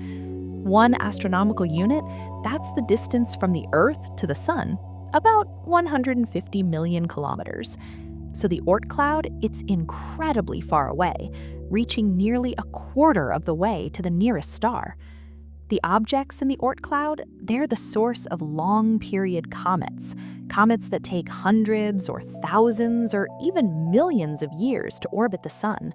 1 astronomical unit, that's the distance from the Earth to the sun, about 150 million kilometers. So the Oort cloud, it's incredibly far away, reaching nearly a quarter of the way to the nearest star. The objects in the Oort cloud, they're the source of long-period comets, comets that take hundreds or thousands or even millions of years to orbit the sun.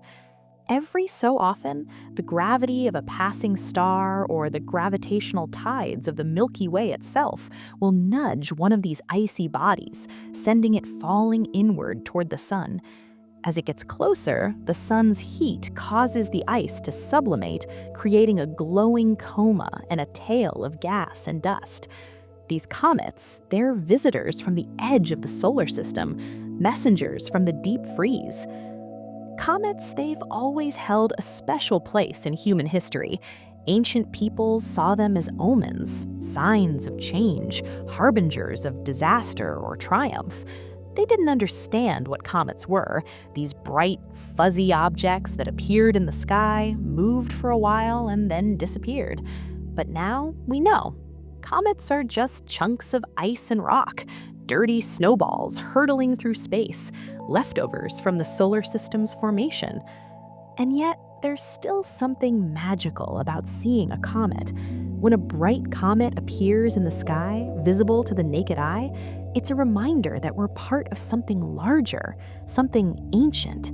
Every so often, the gravity of a passing star or the gravitational tides of the Milky Way itself will nudge one of these icy bodies, sending it falling inward toward the sun. As it gets closer, the sun's heat causes the ice to sublimate, creating a glowing coma and a tail of gas and dust. These comets, they're visitors from the edge of the solar system, messengers from the deep freeze. Comets, they've always held a special place in human history. Ancient peoples saw them as omens, signs of change, harbingers of disaster or triumph. They didn't understand what comets were, these bright, fuzzy objects that appeared in the sky, moved for a while, and then disappeared. But now we know. Comets are just chunks of ice and rock, dirty snowballs hurtling through space, leftovers from the solar system's formation. And yet, there's still something magical about seeing a comet. When a bright comet appears in the sky, visible to the naked eye, it's a reminder that we're part of something larger, something ancient.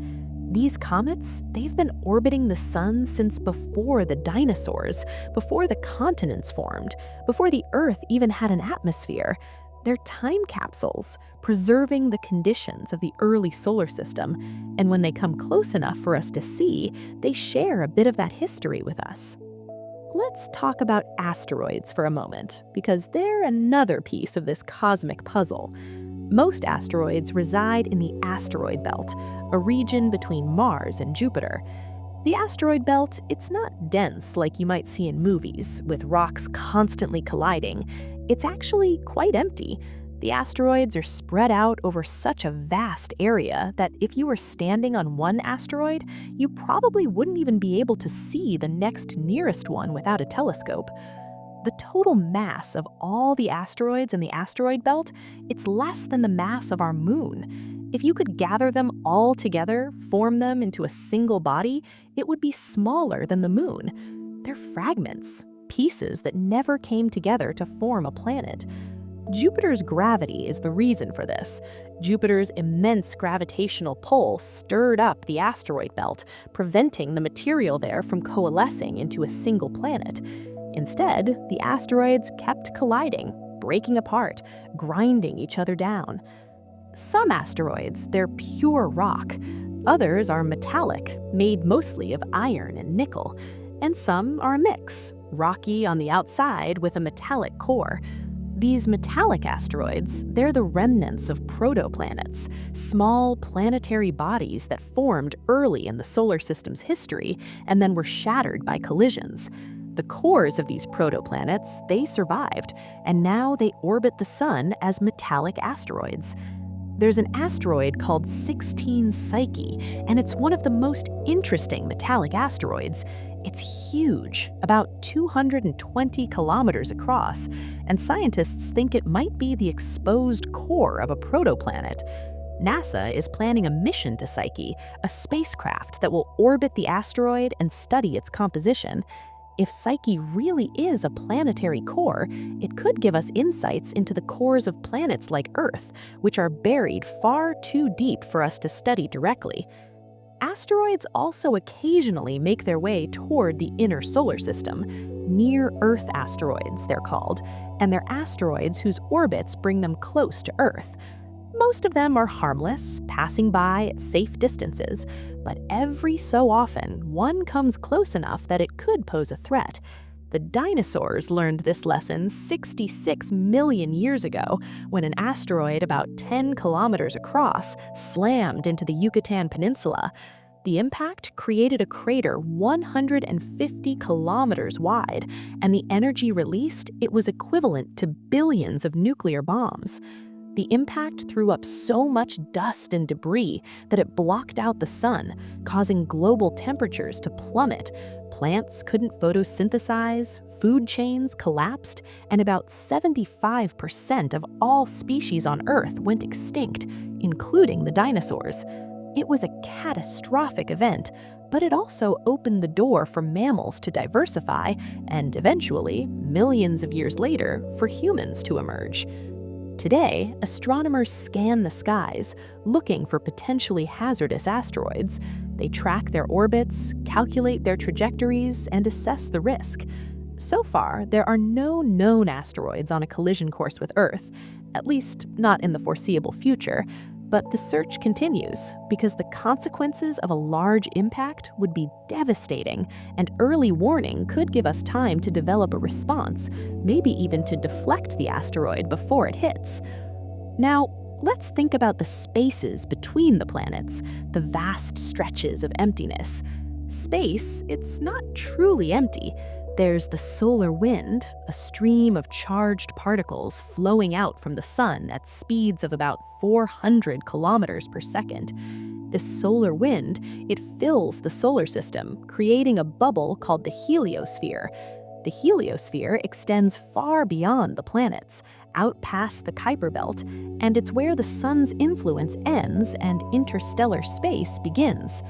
These comets, they've been orbiting the sun since before the dinosaurs, before the continents formed, before the Earth even had an atmosphere. They're time capsules, preserving the conditions of the early solar system, and when they come close enough for us to see, they share a bit of that history with us. Let's talk about asteroids for a moment, because they're another piece of this cosmic puzzle. Most asteroids reside in the asteroid belt, a region between Mars and Jupiter. The asteroid belt, it's not dense like you might see in movies, with rocks constantly colliding. It's actually quite empty. The asteroids are spread out over such a vast area that if you were standing on one asteroid, you probably wouldn't even be able to see the next nearest one without a telescope. The total mass of all the asteroids in the asteroid belt, it's less than the mass of our moon. If you could gather them all together, form them into a single body, it would be smaller than the moon. They're fragments, pieces that never came together to form a planet. Jupiter's gravity is the reason for this. Jupiter's immense gravitational pull stirred up the asteroid belt, preventing the material there from coalescing into a single planet. Instead, the asteroids kept colliding, breaking apart, grinding each other down. Some asteroids, they're pure rock. Others are metallic, made mostly of iron and nickel. And some are a mix, rocky on the outside with a metallic core. These metallic asteroids, they're the remnants of protoplanets, small planetary bodies that formed early in the solar system's history and then were shattered by collisions. The cores of these protoplanets, they survived, and now they orbit the sun as metallic asteroids. There's an asteroid called 16 Psyche, and it's one of the most interesting metallic asteroids. It's huge, about 220 kilometers across, and scientists think it might be the exposed core of a protoplanet. NASA is planning a mission to Psyche, a spacecraft that will orbit the asteroid and study its composition. If Psyche really is a planetary core, it could give us insights into the cores of planets like Earth, which are buried far too deep for us to study directly. Asteroids also occasionally make their way toward the inner solar system. Near-Earth asteroids, they're called, and they're asteroids whose orbits bring them close to Earth. Most of them are harmless, passing by at safe distances, but every so often, one comes close enough that it could pose a threat. The dinosaurs learned this lesson 66 million years ago when an asteroid about 10 kilometers across slammed into the Yucatan Peninsula. The impact created a crater 150 kilometers wide, and the energy released, it was equivalent to billions of nuclear bombs. The impact threw up so much dust and debris that it blocked out the sun, causing global temperatures to plummet. Plants couldn't photosynthesize, food chains collapsed, and about 75% of all species on Earth went extinct, including the dinosaurs. It was a catastrophic event, but it also opened the door for mammals to diversify and eventually, millions of years later, for humans to emerge. Today, astronomers scan the skies, looking for potentially hazardous asteroids. They track their orbits, calculate their trajectories, and assess the risk. So far, there are no known asteroids on a collision course with Earth, at least not in the foreseeable future. But the search continues because the consequences of a large impact would be devastating, and early warning could give us time to develop a response, maybe even to deflect the asteroid before it hits. Now, let's think about the spaces between the planets, the vast stretches of emptiness. Space, it's not truly empty. There's the solar wind, a stream of charged particles flowing out from the sun at speeds of about 400 kilometers per second. This solar wind, it fills the solar system, creating a bubble called the heliosphere. The heliosphere extends far beyond the planets, out past the Kuiper Belt, and it's where the sun's influence ends and interstellar space begins.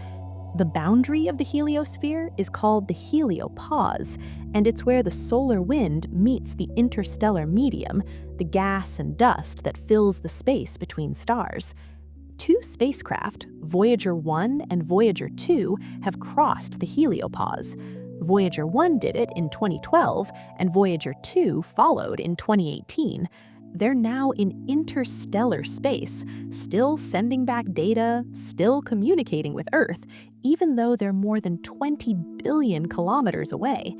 The boundary of the heliosphere is called the heliopause, and it's where the solar wind meets the interstellar medium, the gas and dust that fills the space between stars. Two spacecraft, Voyager 1 and Voyager 2, have crossed the heliopause. Voyager 1 did it in 2012, and Voyager 2 followed in 2018. They're now in interstellar space, still sending back data, still communicating with Earth, even though they're more than 20 billion kilometers away.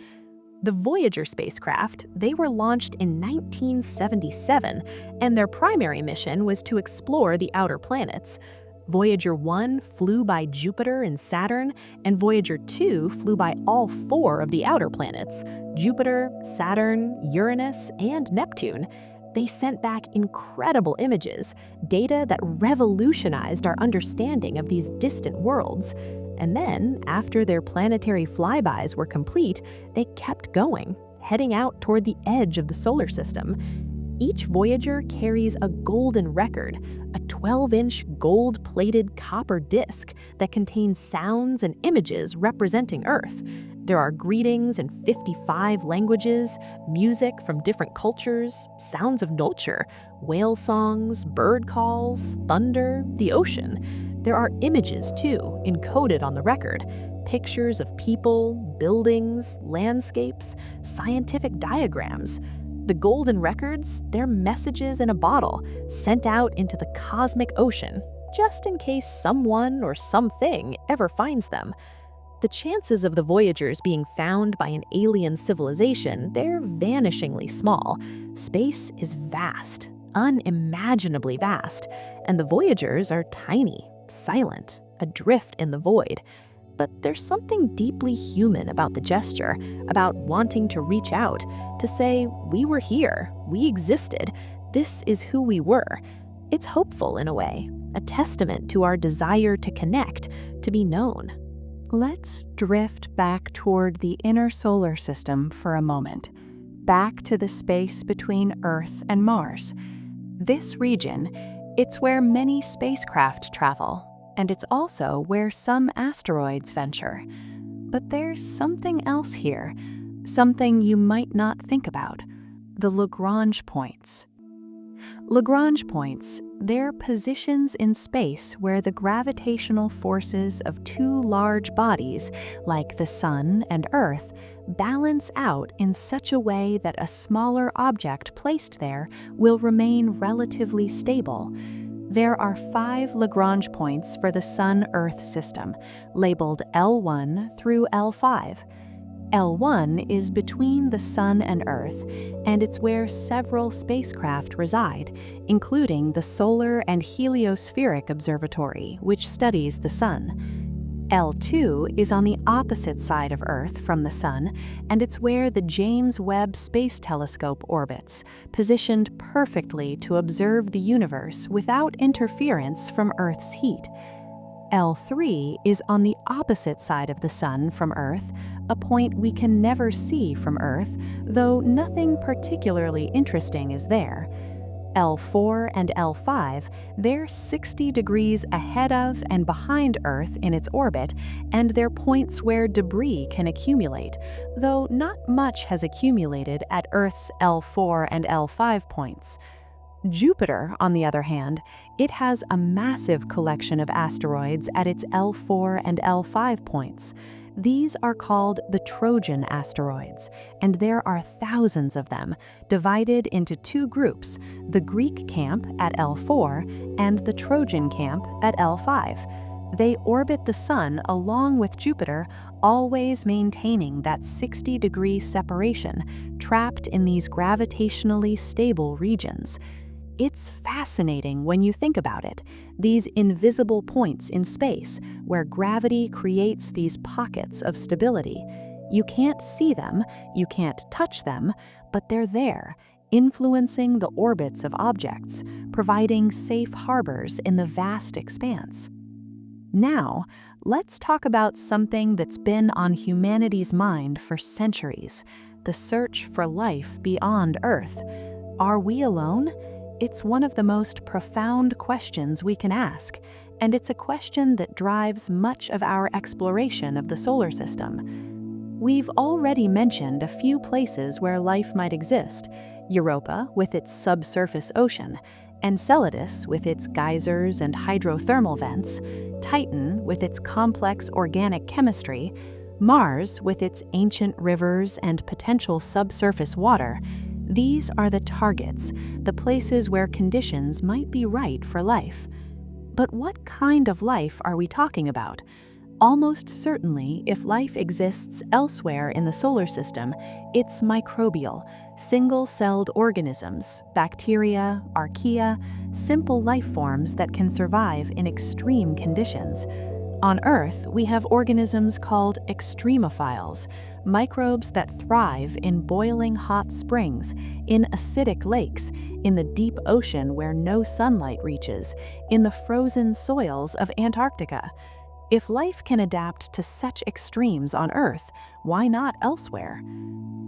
The Voyager spacecraft, they were launched in 1977, and their primary mission was to explore the outer planets. Voyager 1 flew by Jupiter and Saturn, and Voyager 2 flew by all 4 of the outer planets: Jupiter, Saturn, Uranus, and Neptune. They sent back incredible images, data that revolutionized our understanding of these distant worlds. And then, after their planetary flybys were complete, they kept going, heading out toward the edge of the solar system. Each Voyager carries a golden record, a 12-inch gold-plated copper disc that contains sounds and images representing Earth. There are greetings in 55 languages, music from different cultures, sounds of nature, whale songs, bird calls, thunder, the ocean. There are images, too, encoded on the record. Pictures of people, buildings, landscapes, scientific diagrams. The golden records, they're messages in a bottle, sent out into the cosmic ocean, just in case someone or something ever finds them. The chances of the Voyagers being found by an alien civilization, they're vanishingly small. Space is vast, unimaginably vast, and the Voyagers are tiny, silent, adrift in the void. But there's something deeply human about the gesture, about wanting to reach out, to say, we were here, we existed, this is who we were. It's hopeful in a way, a testament to our desire to connect, to be known. Let's drift back toward the inner solar system for a moment, back to the space between Earth and Mars. This region, it's where many spacecraft travel, and it's also where some asteroids venture. But there's something else here, something you might not think about: the Lagrange points. Lagrange points, they're positions in space where the gravitational forces of two large bodies, like the Sun and Earth, balance out in such a way that a smaller object placed there will remain relatively stable. There are 5 Lagrange points for the Sun-Earth system, labeled L1 through L5. L1 is between the Sun and Earth, and it's where several spacecraft reside, including the Solar and Heliospheric Observatory, which studies the Sun. L2 is on the opposite side of Earth from the Sun, and it's where the James Webb Space Telescope orbits, positioned perfectly to observe the universe without interference from Earth's heat. L3 is on the opposite side of the Sun from Earth, a point we can never see from Earth, though nothing particularly interesting is there. L4 and L5, they're 60 degrees ahead of and behind Earth in its orbit, and they're points where debris can accumulate, though not much has accumulated at Earth's L4 and L5 points. Jupiter, on the other hand, it has a massive collection of asteroids at its L4 and L5 points. These are called the Trojan asteroids, and there are thousands of them, divided into two groups, the Greek camp at L4 and the Trojan camp at L5. They orbit the Sun along with Jupiter, always maintaining that 60-degree separation, trapped in these gravitationally stable regions. It's fascinating when you think about it, these invisible points in space where gravity creates these pockets of stability. You can't see them, you can't touch them, but they're there, influencing the orbits of objects, providing safe harbors in the vast expanse. Now, let's talk about something that's been on humanity's mind for centuries, the search for life beyond Earth. Are we alone? It's one of the most profound questions we can ask, and it's a question that drives much of our exploration of the solar system. We've already mentioned a few places where life might exist: Europa with its subsurface ocean, Enceladus with its geysers and hydrothermal vents, Titan with its complex organic chemistry, Mars with its ancient rivers and potential subsurface water. These are the targets, the places where conditions might be right for life. But what kind of life are we talking about? Almost certainly, if life exists elsewhere in the solar system, it's microbial, single-celled organisms, bacteria, archaea, simple life forms that can survive in extreme conditions. On Earth, we have organisms called extremophiles, microbes that thrive in boiling hot springs, in acidic lakes, in the deep ocean where no sunlight reaches, in the frozen soils of Antarctica. If life can adapt to such extremes on Earth, why not elsewhere?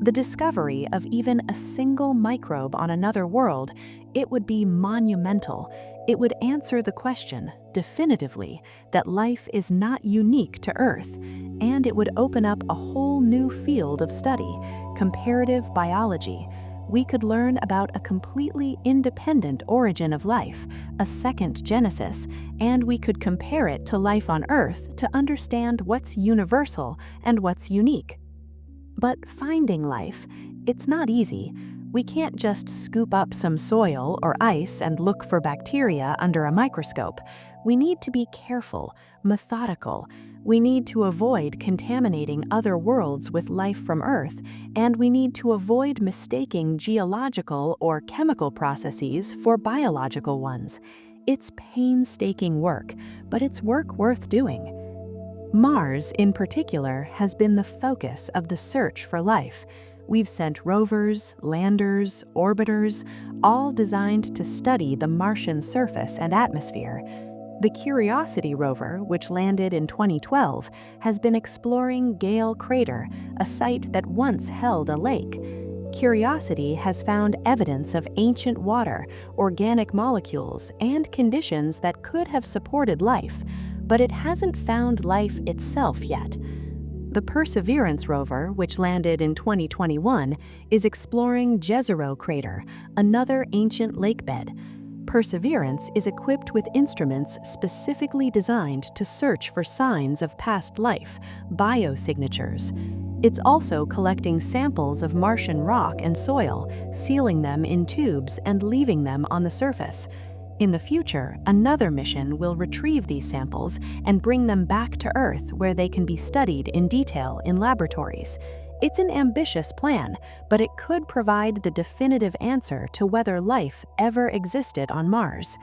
The discovery of even a single microbe on another world, it would be monumental. It would answer the question, definitively, that life is not unique to Earth, and it would open up a whole new field of study, comparative biology. We could learn about a completely independent origin of life, a second genesis, and we could compare it to life on Earth to understand what's universal and what's unique. But finding life, it's not easy. We can't just scoop up some soil or ice and look for bacteria under a microscope. We need to be careful, methodical. We need to avoid contaminating other worlds with life from Earth, and we need to avoid mistaking geological or chemical processes for biological ones. It's painstaking work, but it's work worth doing. Mars, in particular, has been the focus of the search for life. We've sent rovers, landers, orbiters, all designed to study the Martian surface and atmosphere. The Curiosity rover, which landed in 2012, has been exploring Gale Crater, a site that once held a lake. Curiosity has found evidence of ancient water, organic molecules, and conditions that could have supported life, but it hasn't found life itself yet. The Perseverance rover, which landed in 2021, is exploring Jezero Crater, another ancient lakebed. Perseverance is equipped with instruments specifically designed to search for signs of past life, biosignatures. It's also collecting samples of Martian rock and soil, sealing them in tubes and leaving them on the surface. In the future, another mission will retrieve these samples and bring them back to Earth where they can be studied in detail in laboratories. It's an ambitious plan, but it could provide the definitive answer to whether life ever existed on Mars.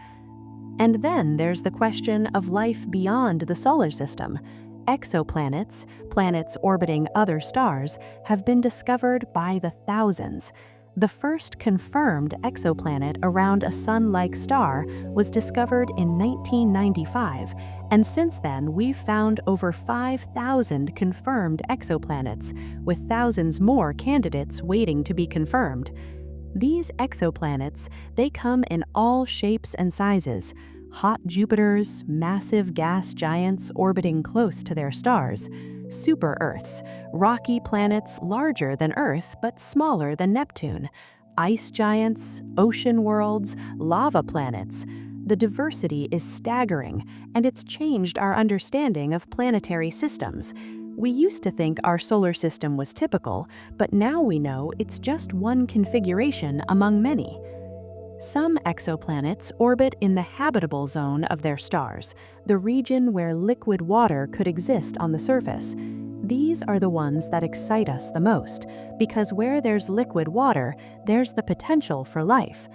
And then there's the question of life beyond the solar system. Exoplanets, planets orbiting other stars, have been discovered by the thousands. The first confirmed exoplanet around a Sun-like star was discovered in 1995, and since then we've found over 5,000 confirmed exoplanets, with thousands more candidates waiting to be confirmed. These exoplanets, they come in all shapes and sizes: hot Jupiters, massive gas giants orbiting close to their stars, super-Earths, rocky planets larger than Earth but smaller than Neptune, ice giants, ocean worlds, lava planets. The diversity is staggering, and it's changed our understanding of planetary systems. We used to think our solar system was typical, but now we know it's just one configuration among many. Some exoplanets orbit in the habitable zone of their stars, the region where liquid water could exist on the surface. These are the ones that excite us the most, because where there's liquid water, there's the potential for life.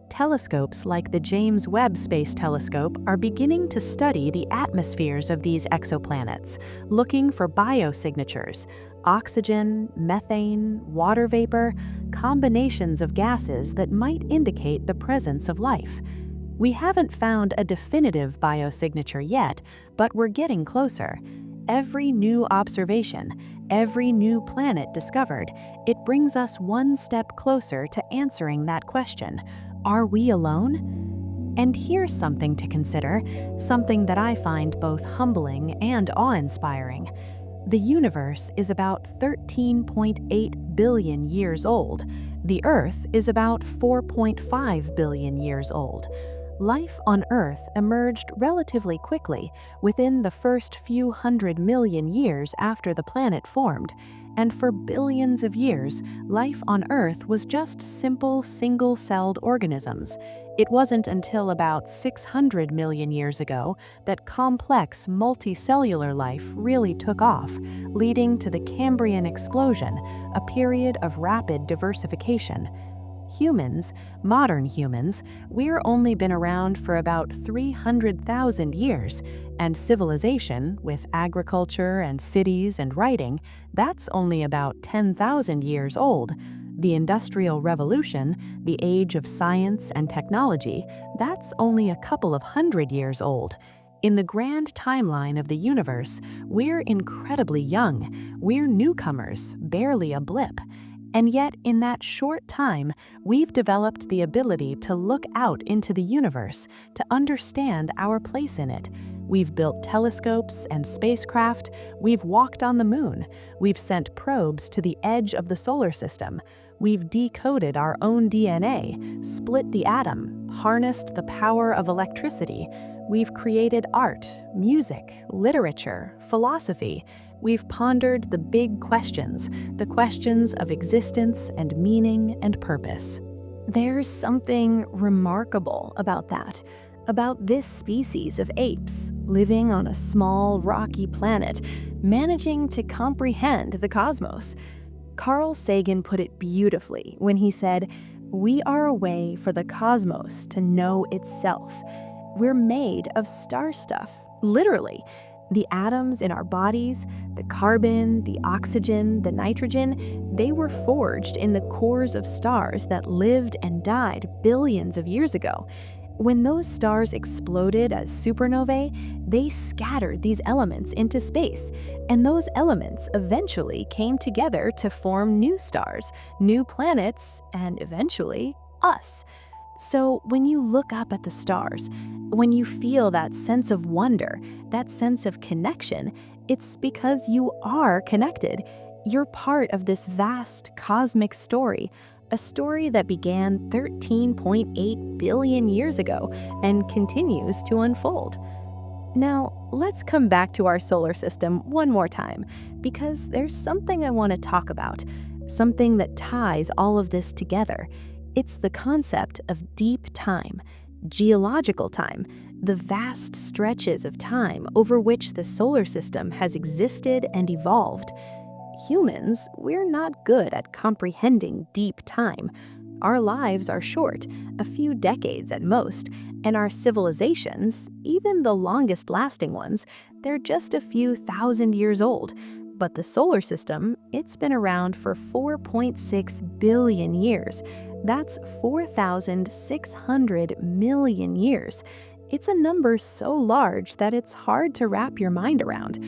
Telescopes like the James Webb Space Telescope are beginning to study the atmospheres of these exoplanets, looking for biosignatures: oxygen, methane, water vapor, combinations of gases that might indicate the presence of life. We haven't found a definitive biosignature yet, but we're getting closer. Every new observation, every new planet discovered, it brings us one step closer to answering that question. Are we alone? And here's something to consider, something that I find both humbling and awe-inspiring. The universe is about 13.8 billion years old. The Earth is about 4.5 billion years old. Life on Earth emerged relatively quickly, within the first few 100 million years after the planet formed. And for billions of years, life on Earth was just simple single-celled organisms. It wasn't until about 600 million years ago that complex multicellular life really took off, leading to the Cambrian explosion, a period of rapid diversification. Humans, modern humans, we're only been around for about 300,000 years, and civilization, with agriculture and cities and writing, that's only about 10,000 years old. The Industrial Revolution, the age of science and technology, that's only a couple of hundred years old. In the grand timeline of the universe, we're incredibly young. We're newcomers, barely a blip. And yet, in that short time, we've developed the ability to look out into the universe, to understand our place in it. We've built telescopes and spacecraft, we've walked on the moon, we've sent probes to the edge of the solar system, we've decoded our own DNA, split the atom, harnessed the power of electricity, we've created art, music, literature, philosophy. We've pondered the big questions, the questions of existence and meaning and purpose. There's something remarkable about that, about this species of apes living on a small, rocky planet, managing to comprehend the cosmos. Carl Sagan put it beautifully when he said, "We are a way for the cosmos to know itself." We're made of star stuff, literally. The atoms in our bodies, the carbon, the oxygen, the nitrogen, they were forged in the cores of stars that lived and died billions of years ago. When those stars exploded as supernovae, they scattered these elements into space, and those elements eventually came together to form new stars, new planets, and eventually us. So when you look up at the stars, when you feel that sense of wonder, that sense of connection, it's because you are connected. You're part of this vast cosmic story, a story that began 13.8 billion years ago and continues to unfold. Now, let's come back to our solar system one more time, because there's something I want to talk about, something that ties all of this together. It's the concept of deep time, geological time, the vast stretches of time over which the solar system has existed and evolved. Humans, we're not good at comprehending deep time. Our lives are short, a few decades at most, and our civilizations, even the longest-lasting ones, they're just a few thousand years old. But the solar system, it's been around for 4.6 billion years. That's 4,600 million years. It's a number so large that it's hard to wrap your mind around.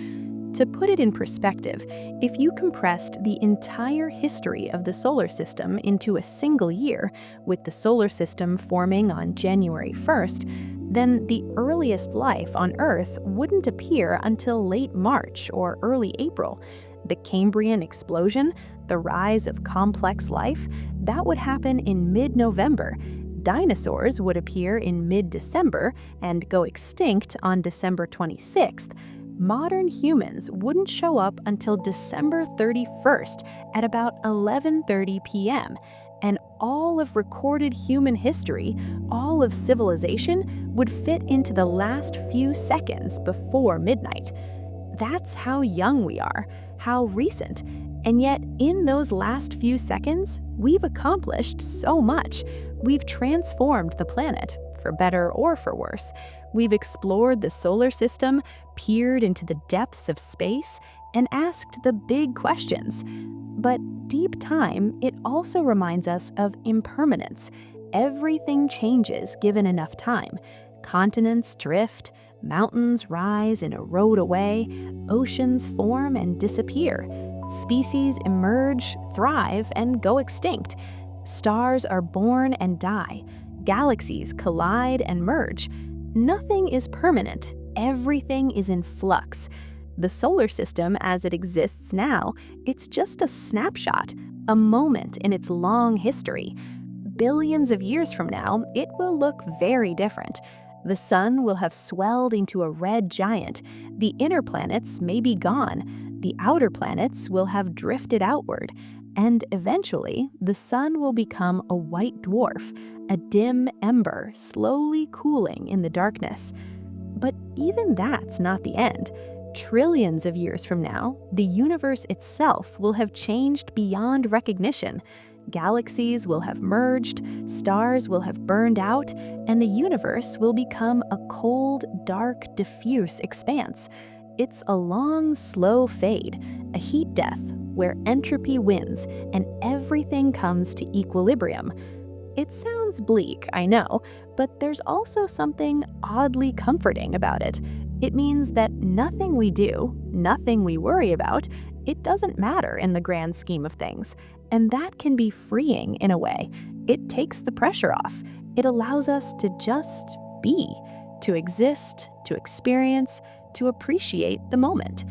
To put it in perspective, if you compressed the entire history of the solar system into a single year, with the solar system forming on January 1st, then the earliest life on Earth wouldn't appear until late March or early April. The Cambrian explosion, the rise of complex life, that would happen in mid-November. Dinosaurs would appear in mid-December and go extinct on December 26th. modern humans wouldn't show up until December 31st at about 11:30 p.m., and all of recorded human history, all of civilization, would fit into the last few seconds before midnight. That's how young we are, how recent. And yet, in those last few seconds, we've accomplished so much. We've transformed the planet, for better or for worse. We've explored the solar system, peered into the depths of space, and asked the big questions. But deep time, it also reminds us of impermanence. Everything changes given enough time. Continents drift, mountains rise and erode away, oceans form and disappear. Species emerge, thrive, and go extinct. Stars are born and die. Galaxies collide and merge. Nothing is permanent. Everything is in flux. The solar system as it exists now, it's just a snapshot, a moment in its long history. Billions of years from now, it will look very different. The sun will have swelled into a red giant. The inner planets may be gone. The outer planets will have drifted outward. And eventually, the sun will become a white dwarf, a dim ember slowly cooling in the darkness. But even that's not the end. Trillions of years from now, the universe itself will have changed beyond recognition. Galaxies will have merged, stars will have burned out, and the universe will become a cold, dark, diffuse expanse. It's a long, slow fade, a heat death where entropy wins and everything comes to equilibrium. It sounds bleak, I know, but there's also something oddly comforting about it. It means that nothing we do, nothing we worry about, it doesn't matter in the grand scheme of things. And that can be freeing in a way. It takes the pressure off. It allows us to just be, to exist, to experience, to appreciate the moment.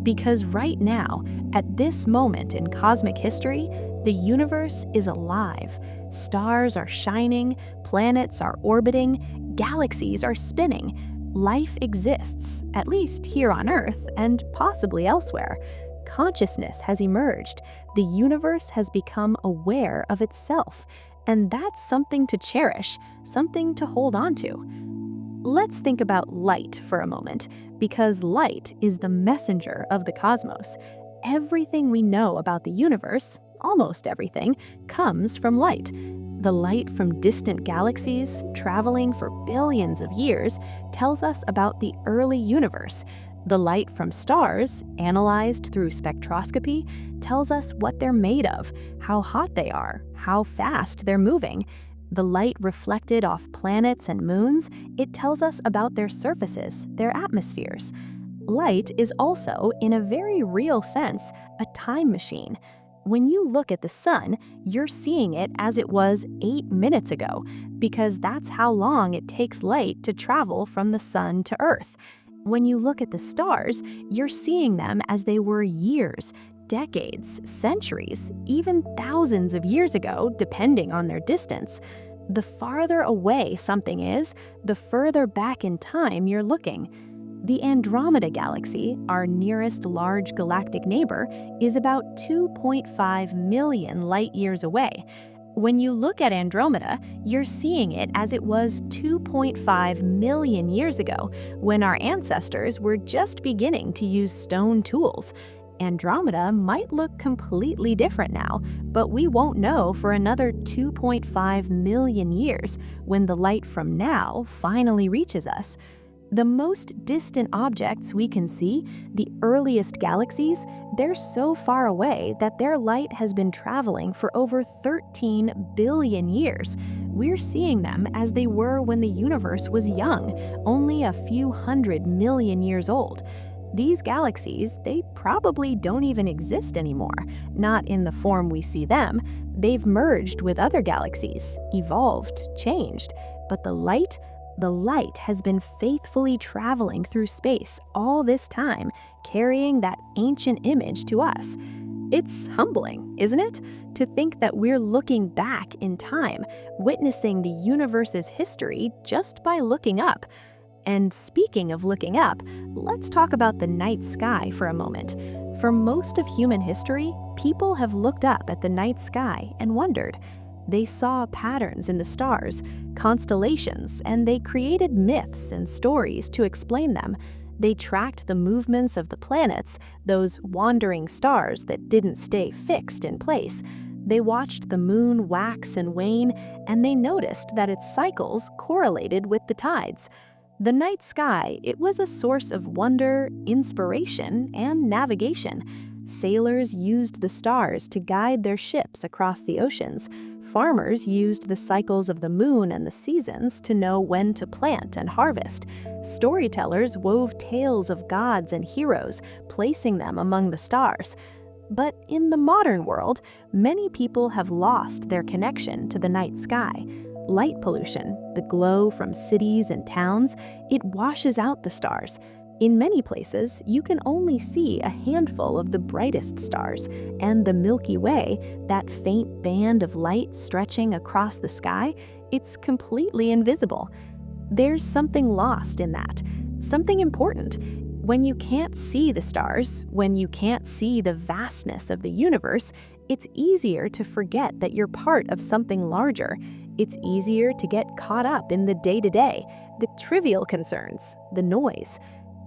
Because right now, at this moment in cosmic history, the universe is alive. Stars are shining, planets are orbiting, galaxies are spinning. Life exists, at least here on Earth and possibly elsewhere. Consciousness has emerged. The universe has become aware of itself. And that's something to cherish, something to hold on to. Let's think about light for a moment, because light is the messenger of the cosmos. Everything we know about the universe, almost everything, comes from light. The light from distant galaxies, traveling for billions of years, tells us about the early universe. The light from stars, analyzed through spectroscopy, tells us what they're made of, how hot they are, how fast they're moving. The light reflected off planets and moons, it tells us about their surfaces, their atmospheres. Light is also, in a very real sense, a time machine. When you look at the sun, you're seeing it as it was 8 minutes ago, because that's how long it takes light to travel from the sun to Earth. When you look at the stars, you're seeing them as they were years, decades, centuries, even thousands of years ago, depending on their distance. The farther away something is, the further back in time you're looking. The Andromeda Galaxy, our nearest large galactic neighbor, is about 2.5 million light-years away. When you look at Andromeda, you're seeing it as it was 2.5 million years ago, when our ancestors were just beginning to use stone tools. Andromeda might look completely different now, but we won't know for another 2.5 million years when the light from now finally reaches us. The most distant objects we can see, the earliest galaxies, they're so far away that their light has been traveling for over 13 billion years. We're seeing them as they were when the universe was young, only a few 100 million years old. These galaxies, they probably don't even exist anymore, not in the form we see them. They've merged with other galaxies, evolved, changed, but the light has been faithfully traveling through space all this time, carrying that ancient image to us. It's humbling, isn't it? To think that we're looking back in time, witnessing the universe's history just by looking up. And speaking of looking up, let's talk about the night sky for a moment. For most of human history, people have looked up at the night sky and wondered. They saw patterns in the stars, constellations, and they created myths and stories to explain them. They tracked the movements of the planets, those wandering stars that didn't stay fixed in place. They watched the moon wax and wane, and they noticed that its cycles correlated with the tides. The night sky, it was a source of wonder, inspiration, and navigation. Sailors used the stars to guide their ships across the oceans. Farmers used the cycles of the moon and the seasons to know when to plant and harvest. Storytellers wove tales of gods and heroes, placing them among the stars. But in the modern world, many people have lost their connection to the night sky. Light pollution, the glow from cities and towns, it washes out the stars. In many places, you can only see a handful of the brightest stars, and the Milky Way, that faint band of light stretching across the sky, it's completely invisible. There's something lost in that, something important. When you can't see the stars, when you can't see the vastness of the universe, it's easier to forget that you're part of something larger. It's easier to get caught up in the day-to-day, the trivial concerns, the noise.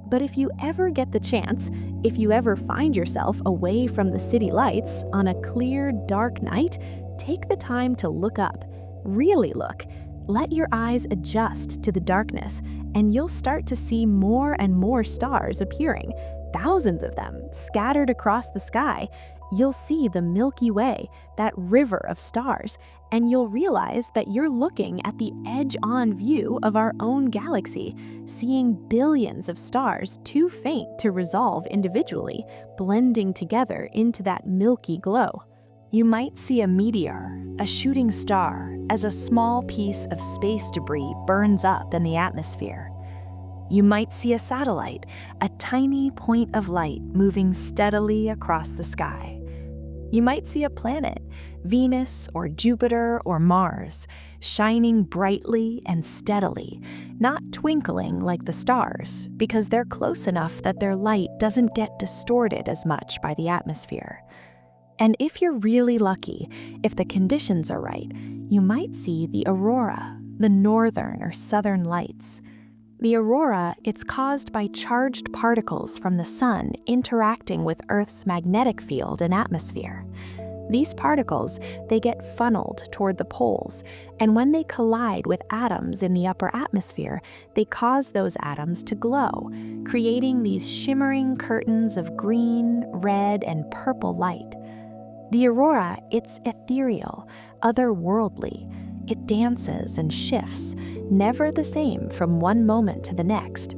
But if you ever get the chance, if you ever find yourself away from the city lights on a clear, dark night, take the time to look up. Really look. Let your eyes adjust to the darkness, and you'll start to see more and more stars appearing, thousands of them scattered across the sky. You'll see the Milky Way, that river of stars, and you'll realize that you're looking at the edge-on view of our own galaxy, seeing billions of stars too faint to resolve individually, blending together into that milky glow. You might see a meteor, a shooting star, as a small piece of space debris burns up in the atmosphere. You might see a satellite, a tiny point of light moving steadily across the sky. You might see a planet, Venus or Jupiter or Mars, shining brightly and steadily, not twinkling like the stars, because they're close enough that their light doesn't get distorted as much by the atmosphere. And if you're really lucky, if the conditions are right, you might see the aurora, the northern or southern lights. The aurora, it's caused by charged particles from the sun interacting with Earth's magnetic field and atmosphere. These particles, they get funneled toward the poles, and when they collide with atoms in the upper atmosphere, they cause those atoms to glow, creating these shimmering curtains of green, red, and purple light. The aurora, it's ethereal, otherworldly. It dances and shifts, never the same from one moment to the next.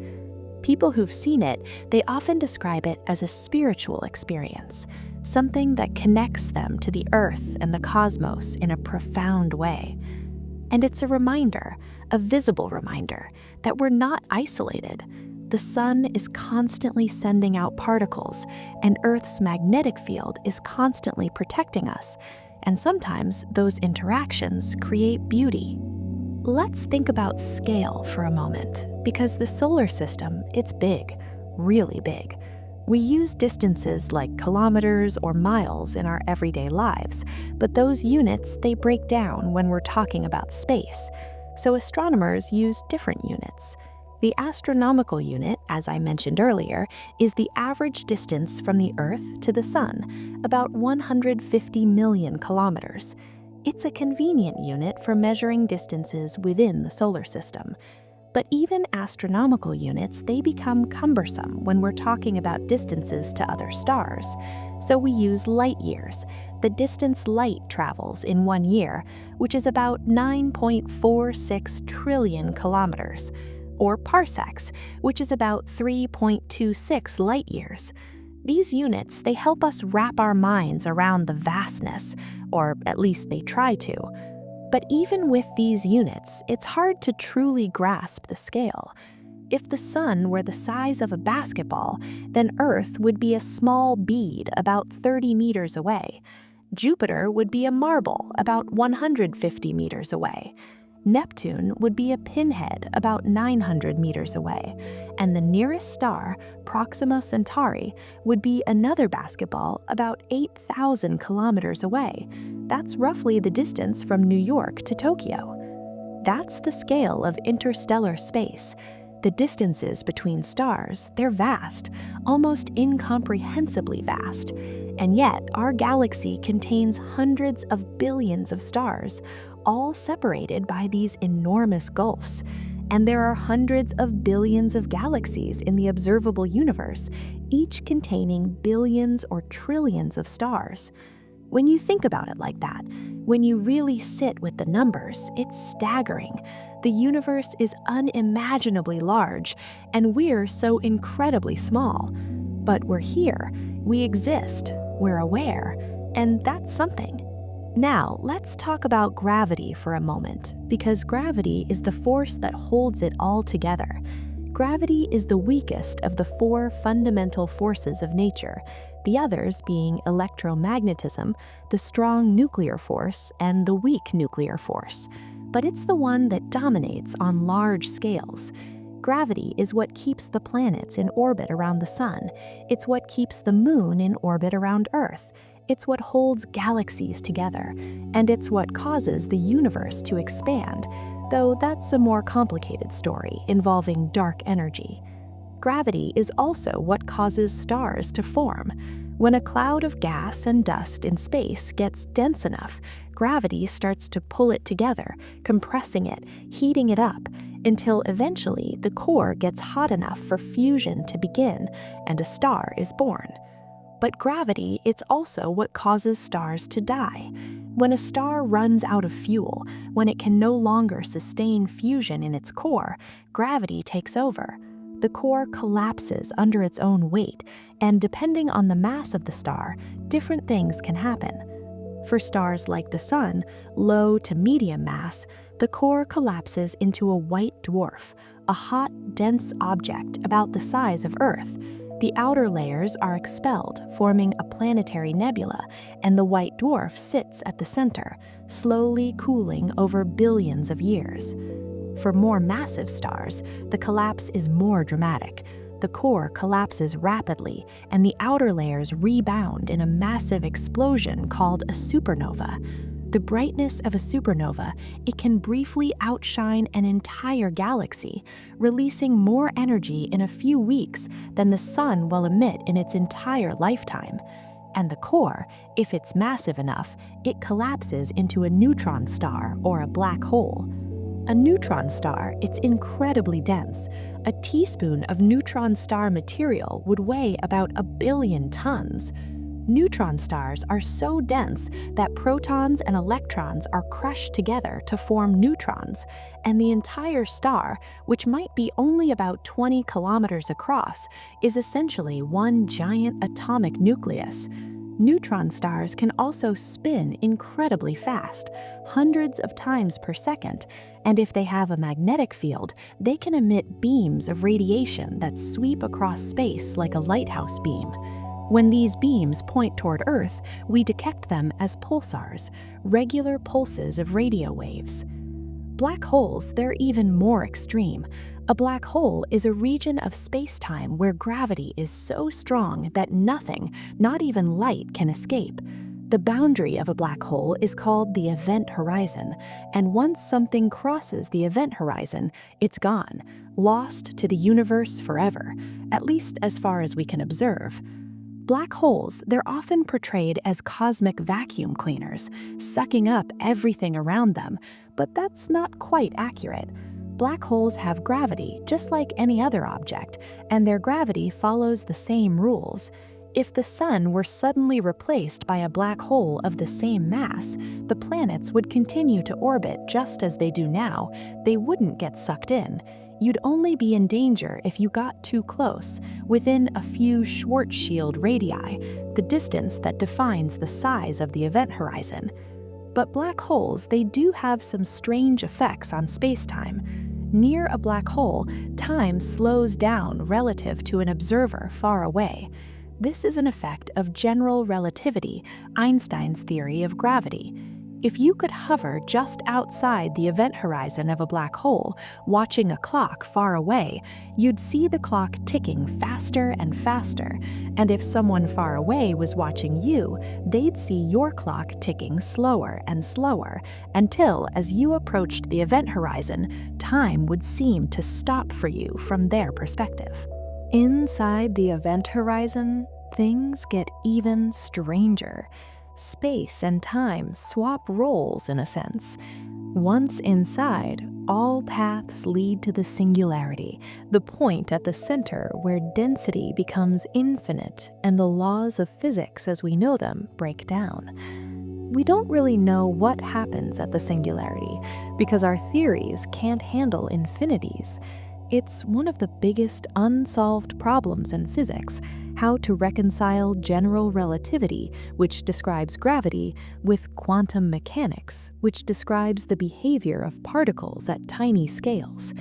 People who've seen it, they often describe it as a spiritual experience, something that connects them to the earth and the cosmos in a profound way. And it's a reminder, a visible reminder, that we're not isolated. The sun is constantly sending out particles, and Earth's magnetic field is constantly protecting us. And sometimes those interactions create beauty. Let's think about scale for a moment, because the solar system, it's big, really big. We use distances like kilometers or miles in our everyday lives, but those units, they break down when we're talking about space. So astronomers use different units. The astronomical unit, as I mentioned earlier, is the average distance from the Earth to the Sun, about 150 million kilometers. It's a convenient unit for measuring distances within the solar system. But even astronomical units, they become cumbersome when we're talking about distances to other stars. So we use light years, the distance light travels in 1 year, which is about 9.46 trillion kilometers. Or parsecs, which is about 3.26 light years. These units, they help us wrap our minds around the vastness, or at least they try to. But even with these units, it's hard to truly grasp the scale. If the sun were the size of a basketball, then Earth would be a small bead about 30 meters away. Jupiter would be a marble about 150 meters away. Neptune would be a pinhead about 900 meters away, and the nearest star, Proxima Centauri, would be another basketball about 8,000 kilometers away. That's roughly the distance from New York to Tokyo. That's the scale of interstellar space. The distances between stars, they're vast, almost incomprehensibly vast. And yet, our galaxy contains hundreds of billions of stars, all separated by these enormous gulfs. And there are hundreds of billions of galaxies in the observable universe, each containing billions or trillions of stars. When you think about it like that, when you really sit with the numbers, it's staggering. The universe is unimaginably large, and we're so incredibly small. But we're here, we exist, we're aware, and that's something. Now, let's talk about gravity for a moment, because gravity is the force that holds it all together. Gravity is the weakest of the four fundamental forces of nature, the others being electromagnetism, the strong nuclear force, and the weak nuclear force. But it's the one that dominates on large scales. Gravity is what keeps the planets in orbit around the sun. It's what keeps the moon in orbit around Earth. It's what holds galaxies together, and it's what causes the universe to expand, though that's a more complicated story involving dark energy. Gravity is also what causes stars to form. When a cloud of gas and dust in space gets dense enough, gravity starts to pull it together, compressing it, heating it up, until eventually the core gets hot enough for fusion to begin, and a star is born. But gravity, it's also what causes stars to die. When a star runs out of fuel, when it can no longer sustain fusion in its core, gravity takes over. The core collapses under its own weight, and depending on the mass of the star, different things can happen. For stars like the Sun, low to medium mass, the core collapses into a white dwarf, a hot, dense object about the size of Earth. The outer layers are expelled, forming a planetary nebula, and the white dwarf sits at the center, slowly cooling over billions of years. For more massive stars, the collapse is more dramatic. The core collapses rapidly, and the outer layers rebound in a massive explosion called a supernova. The brightness of a supernova, it can briefly outshine an entire galaxy, releasing more energy in a few weeks than the sun will emit in its entire lifetime. And the core, if it's massive enough, it collapses into a neutron star or a black hole. A neutron star, it's incredibly dense. A teaspoon of neutron star material would weigh about 1 billion tons. Neutron stars are so dense that protons and electrons are crushed together to form neutrons, and the entire star, which might be only about 20 kilometers across, is essentially one giant atomic nucleus. Neutron stars can also spin incredibly fast, hundreds of times per second, and if they have a magnetic field, they can emit beams of radiation that sweep across space like a lighthouse beam. When these beams point toward Earth, we detect them as pulsars, regular pulses of radio waves. Black holes, they're even more extreme. A black hole is a region of space-time where gravity is so strong that nothing, not even light, can escape. The boundary of a black hole is called the event horizon, and once something crosses the event horizon, it's gone, lost to the universe forever, at least as far as we can observe. Black holes, they're often portrayed as cosmic vacuum cleaners, sucking up everything around them, but that's not quite accurate. Black holes have gravity, just like any other object, and their gravity follows the same rules. If the sun were suddenly replaced by a black hole of the same mass, the planets would continue to orbit just as they do now. They wouldn't get sucked in. You'd only be in danger if you got too close, within a few Schwarzschild radii, the distance that defines the size of the event horizon. But black holes, they do have some strange effects on spacetime. Near a black hole, time slows down relative to an observer far away. This is an effect of general relativity, Einstein's theory of gravity. If you could hover just outside the event horizon of a black hole, watching a clock far away, you'd see the clock ticking faster and faster. And if someone far away was watching you, they'd see your clock ticking slower and slower, until as you approached the event horizon, time would seem to stop for you from their perspective. Inside the event horizon, things get even stranger. Space and time swap roles in a sense. Once inside, all paths lead to the singularity, the point at the center where density becomes infinite and the laws of physics as we know them break down. We don't really know what happens at the singularity because our theories can't handle infinities. It's one of the biggest unsolved problems in physics, how to reconcile general relativity, which describes gravity, with quantum mechanics, which describes the behavior of particles at tiny scales.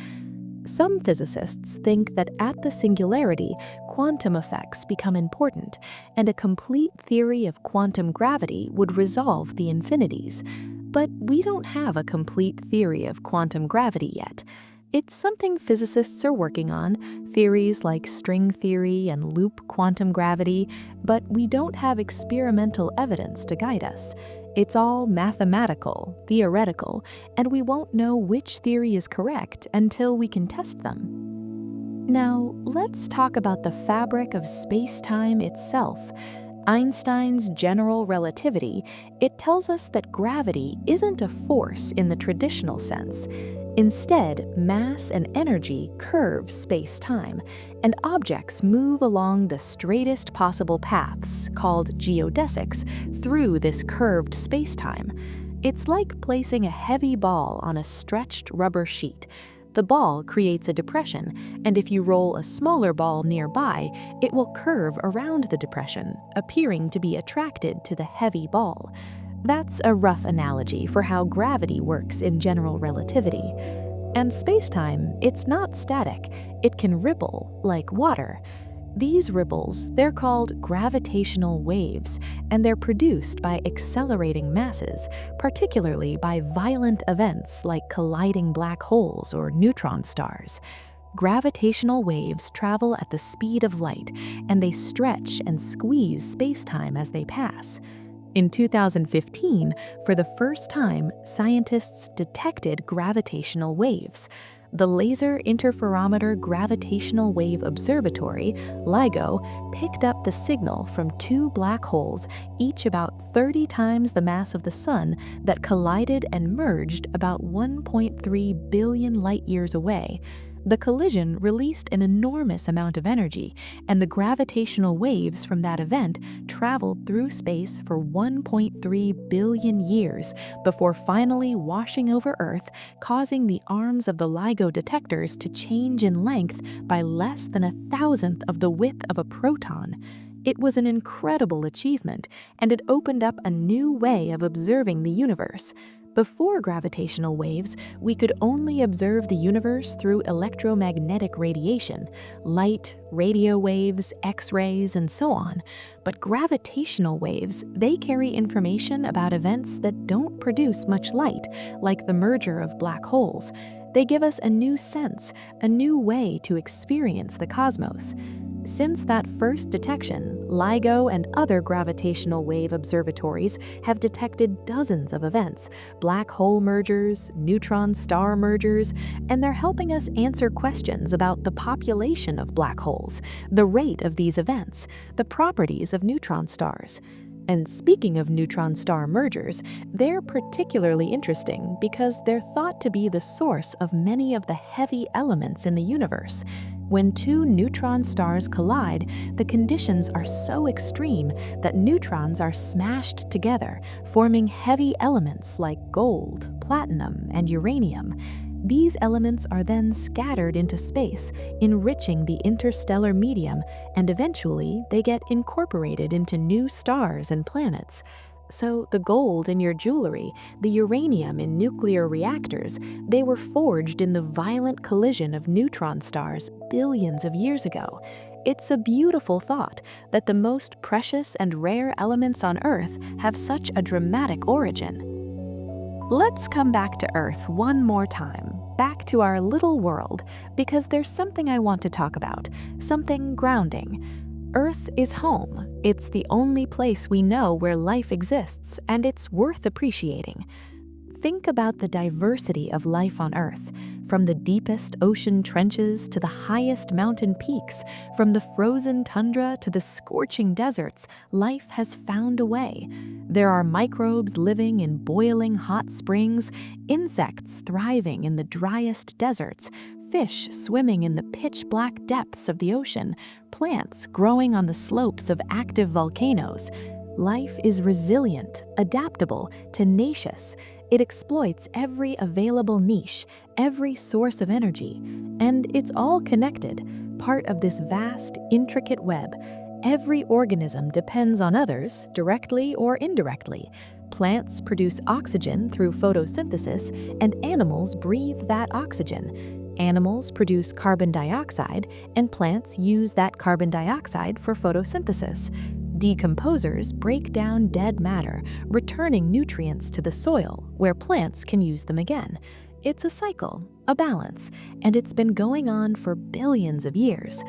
Some physicists think that at the singularity, quantum effects become important, and a complete theory of quantum gravity would resolve the infinities. But we don't have a complete theory of quantum gravity yet. It's something physicists are working on, theories like string theory and loop quantum gravity, but we don't have experimental evidence to guide us. It's all mathematical, theoretical, and we won't know which theory is correct until we can test them. Now, let's talk about the fabric of space-time itself. Einstein's general relativity, it tells us that gravity isn't a force in the traditional sense. Instead, mass and energy curve space-time, and objects move along the straightest possible paths, called geodesics, through this curved space-time. It's like placing a heavy ball on a stretched rubber sheet. The ball creates a depression, and if you roll a smaller ball nearby, it will curve around the depression, appearing to be attracted to the heavy ball. That's a rough analogy for how gravity works in general relativity. And space-time, it's not static. It can ripple, like water. These ripples, they're called gravitational waves, and they're produced by accelerating masses, particularly by violent events like colliding black holes or neutron stars. Gravitational waves travel at the speed of light, and they stretch and squeeze space-time as they pass. In 2015, for the first time, scientists detected gravitational waves. The Laser Interferometer Gravitational Wave Observatory, LIGO, picked up the signal from two black holes, each about 30 times the mass of the Sun, that collided and merged about 1.3 billion light-years away. The collision released an enormous amount of energy, and the gravitational waves from that event traveled through space for 1.3 billion years before finally washing over Earth, causing the arms of the LIGO detectors to change in length by less than 1,000th of the width of a proton. It was an incredible achievement, and it opened up a new way of observing the universe. Before gravitational waves, we could only observe the universe through electromagnetic radiation, light, radio waves, X-rays, and so on. But gravitational waves, they carry information about events that don't produce much light, like the merger of black holes. They give us a new sense, a new way to experience the cosmos. Since that first detection, LIGO and other gravitational wave observatories have detected dozens of events, black hole mergers, neutron star mergers, and they're helping us answer questions about the population of black holes, the rate of these events, the properties of neutron stars. And speaking of neutron star mergers, they're particularly interesting because they're thought to be the source of many of the heavy elements in the universe. When two neutron stars collide, the conditions are so extreme that neutrons are smashed together, forming heavy elements like gold, platinum, and uranium. These elements are then scattered into space, enriching the interstellar medium, and eventually they get incorporated into new stars and planets. So the gold in your jewelry, the uranium in nuclear reactors, they were forged in the violent collision of neutron stars billions of years ago. It's a beautiful thought that the most precious and rare elements on Earth have such a dramatic origin. Let's come back to Earth one more time, back to our little world, because there's something I want to talk about, something grounding. Earth is home. It's the only place we know where life exists, and it's worth appreciating. Think about the diversity of life on Earth, from the deepest ocean trenches to the highest mountain peaks, from the frozen tundra to the scorching deserts, life has found a way. There are microbes living in boiling hot springs, insects thriving in the driest deserts, fish swimming in the pitch-black depths of the ocean, plants growing on the slopes of active volcanoes. Life is resilient, adaptable, tenacious. It exploits every available niche, every source of energy, and it's all connected, part of this vast, intricate web. Every organism depends on others, directly or indirectly. Plants produce oxygen through photosynthesis, and animals breathe that oxygen. Animals produce carbon dioxide, and plants use that carbon dioxide for photosynthesis. Decomposers break down dead matter, returning nutrients to the soil, where plants can use them again. It's a cycle, a balance, and it's been going on for billions of years.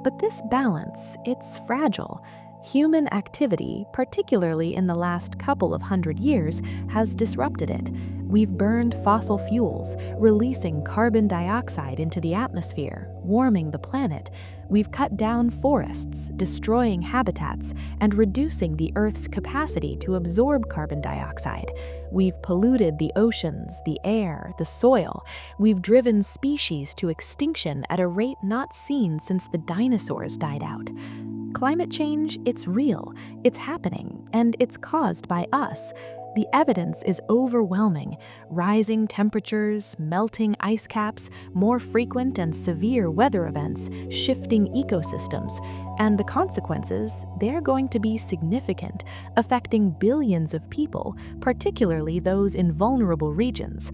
But this balance, it's fragile. Human activity, particularly in the last couple of hundred years, has disrupted it. We've burned fossil fuels, releasing carbon dioxide into the atmosphere, warming the planet. We've cut down forests, destroying habitats, and reducing the Earth's capacity to absorb carbon dioxide. We've polluted the oceans, the air, the soil. We've driven species to extinction at a rate not seen since the dinosaurs died out. Climate change, it's real, it's happening, and it's caused by us. The evidence is overwhelming. Rising temperatures, melting ice caps, more frequent and severe weather events, shifting ecosystems. And the consequences, they're going to be significant, affecting billions of people, particularly those in vulnerable regions.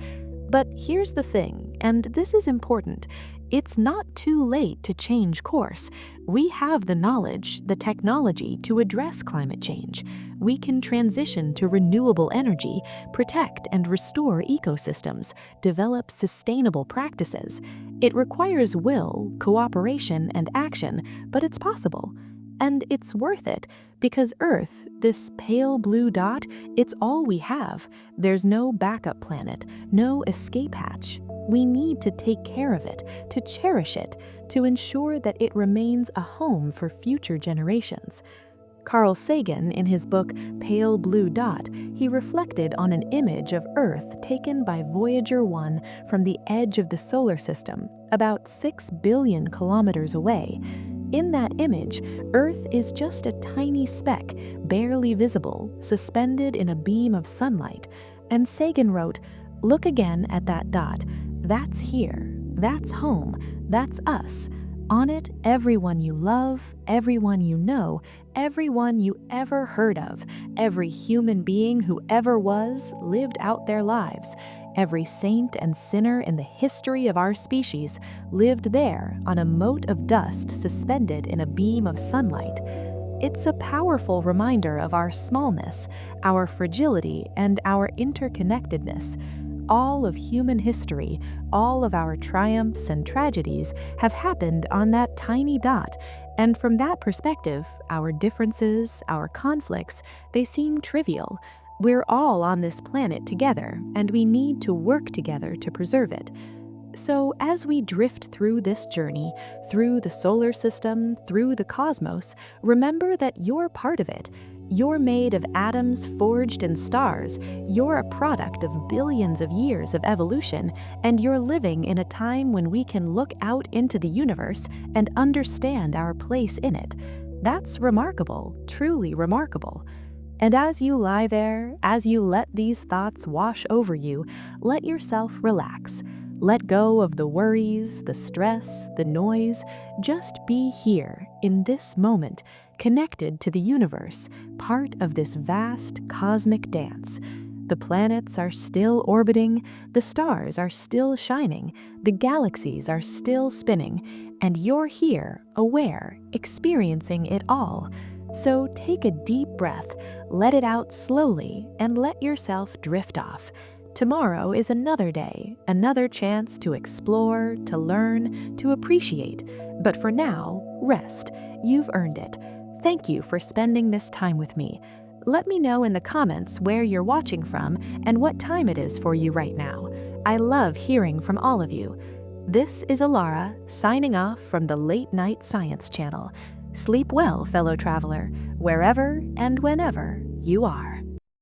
But here's the thing, and this is important. It's not too late to change course. We have the knowledge, the technology to address climate change. We can transition to renewable energy, protect and restore ecosystems, develop sustainable practices. It requires will, cooperation, and action, but it's possible. And it's worth it, because Earth, this pale blue dot, it's all we have. There's no backup planet, no escape hatch. We need to take care of it, to cherish it, to ensure that it remains a home for future generations. Carl Sagan, in his book Pale Blue Dot, he reflected on an image of Earth taken by Voyager 1 from the edge of the solar system, about 6 billion kilometers away. In that image, Earth is just a tiny speck, barely visible, suspended in a beam of sunlight. And Sagan wrote, "Look again at that dot. That's here. That's home. That's us. On it, everyone you love, everyone you know, everyone you ever heard of, every human being who ever was, lived out their lives. Every saint and sinner in the history of our species lived there on a mote of dust suspended in a beam of sunlight." It's a powerful reminder of our smallness, our fragility, and our interconnectedness. All of human history, all of our triumphs and tragedies have happened on that tiny dot, and from that perspective, our differences, our conflicts, they seem trivial. We're all on this planet together, and we need to work together to preserve it. So as we drift through this journey, through the solar system, through the cosmos, remember that you're part of it. You're made of atoms forged in stars. You're a product of billions of years of evolution, and you're living in a time when we can look out into the universe and understand our place in it. That's remarkable, truly remarkable. And as you lie there, as you let these thoughts wash over you, let yourself relax. Let go of the worries, the stress, the noise. Just be here, in this moment, connected to the universe, part of this vast cosmic dance. The planets are still orbiting, the stars are still shining, the galaxies are still spinning, and you're here, aware, experiencing it all. So take a deep breath, let it out slowly, and let yourself drift off. Tomorrow is another day, another chance to explore, to learn, to appreciate. But for now, rest. You've earned it. Thank you for spending this time with me. Let me know in the comments where you're watching from and what time it is for you right now. I love hearing from all of you. This is Alara signing off from the Late Night Science Channel. Sleep well, fellow traveler, wherever and whenever you are.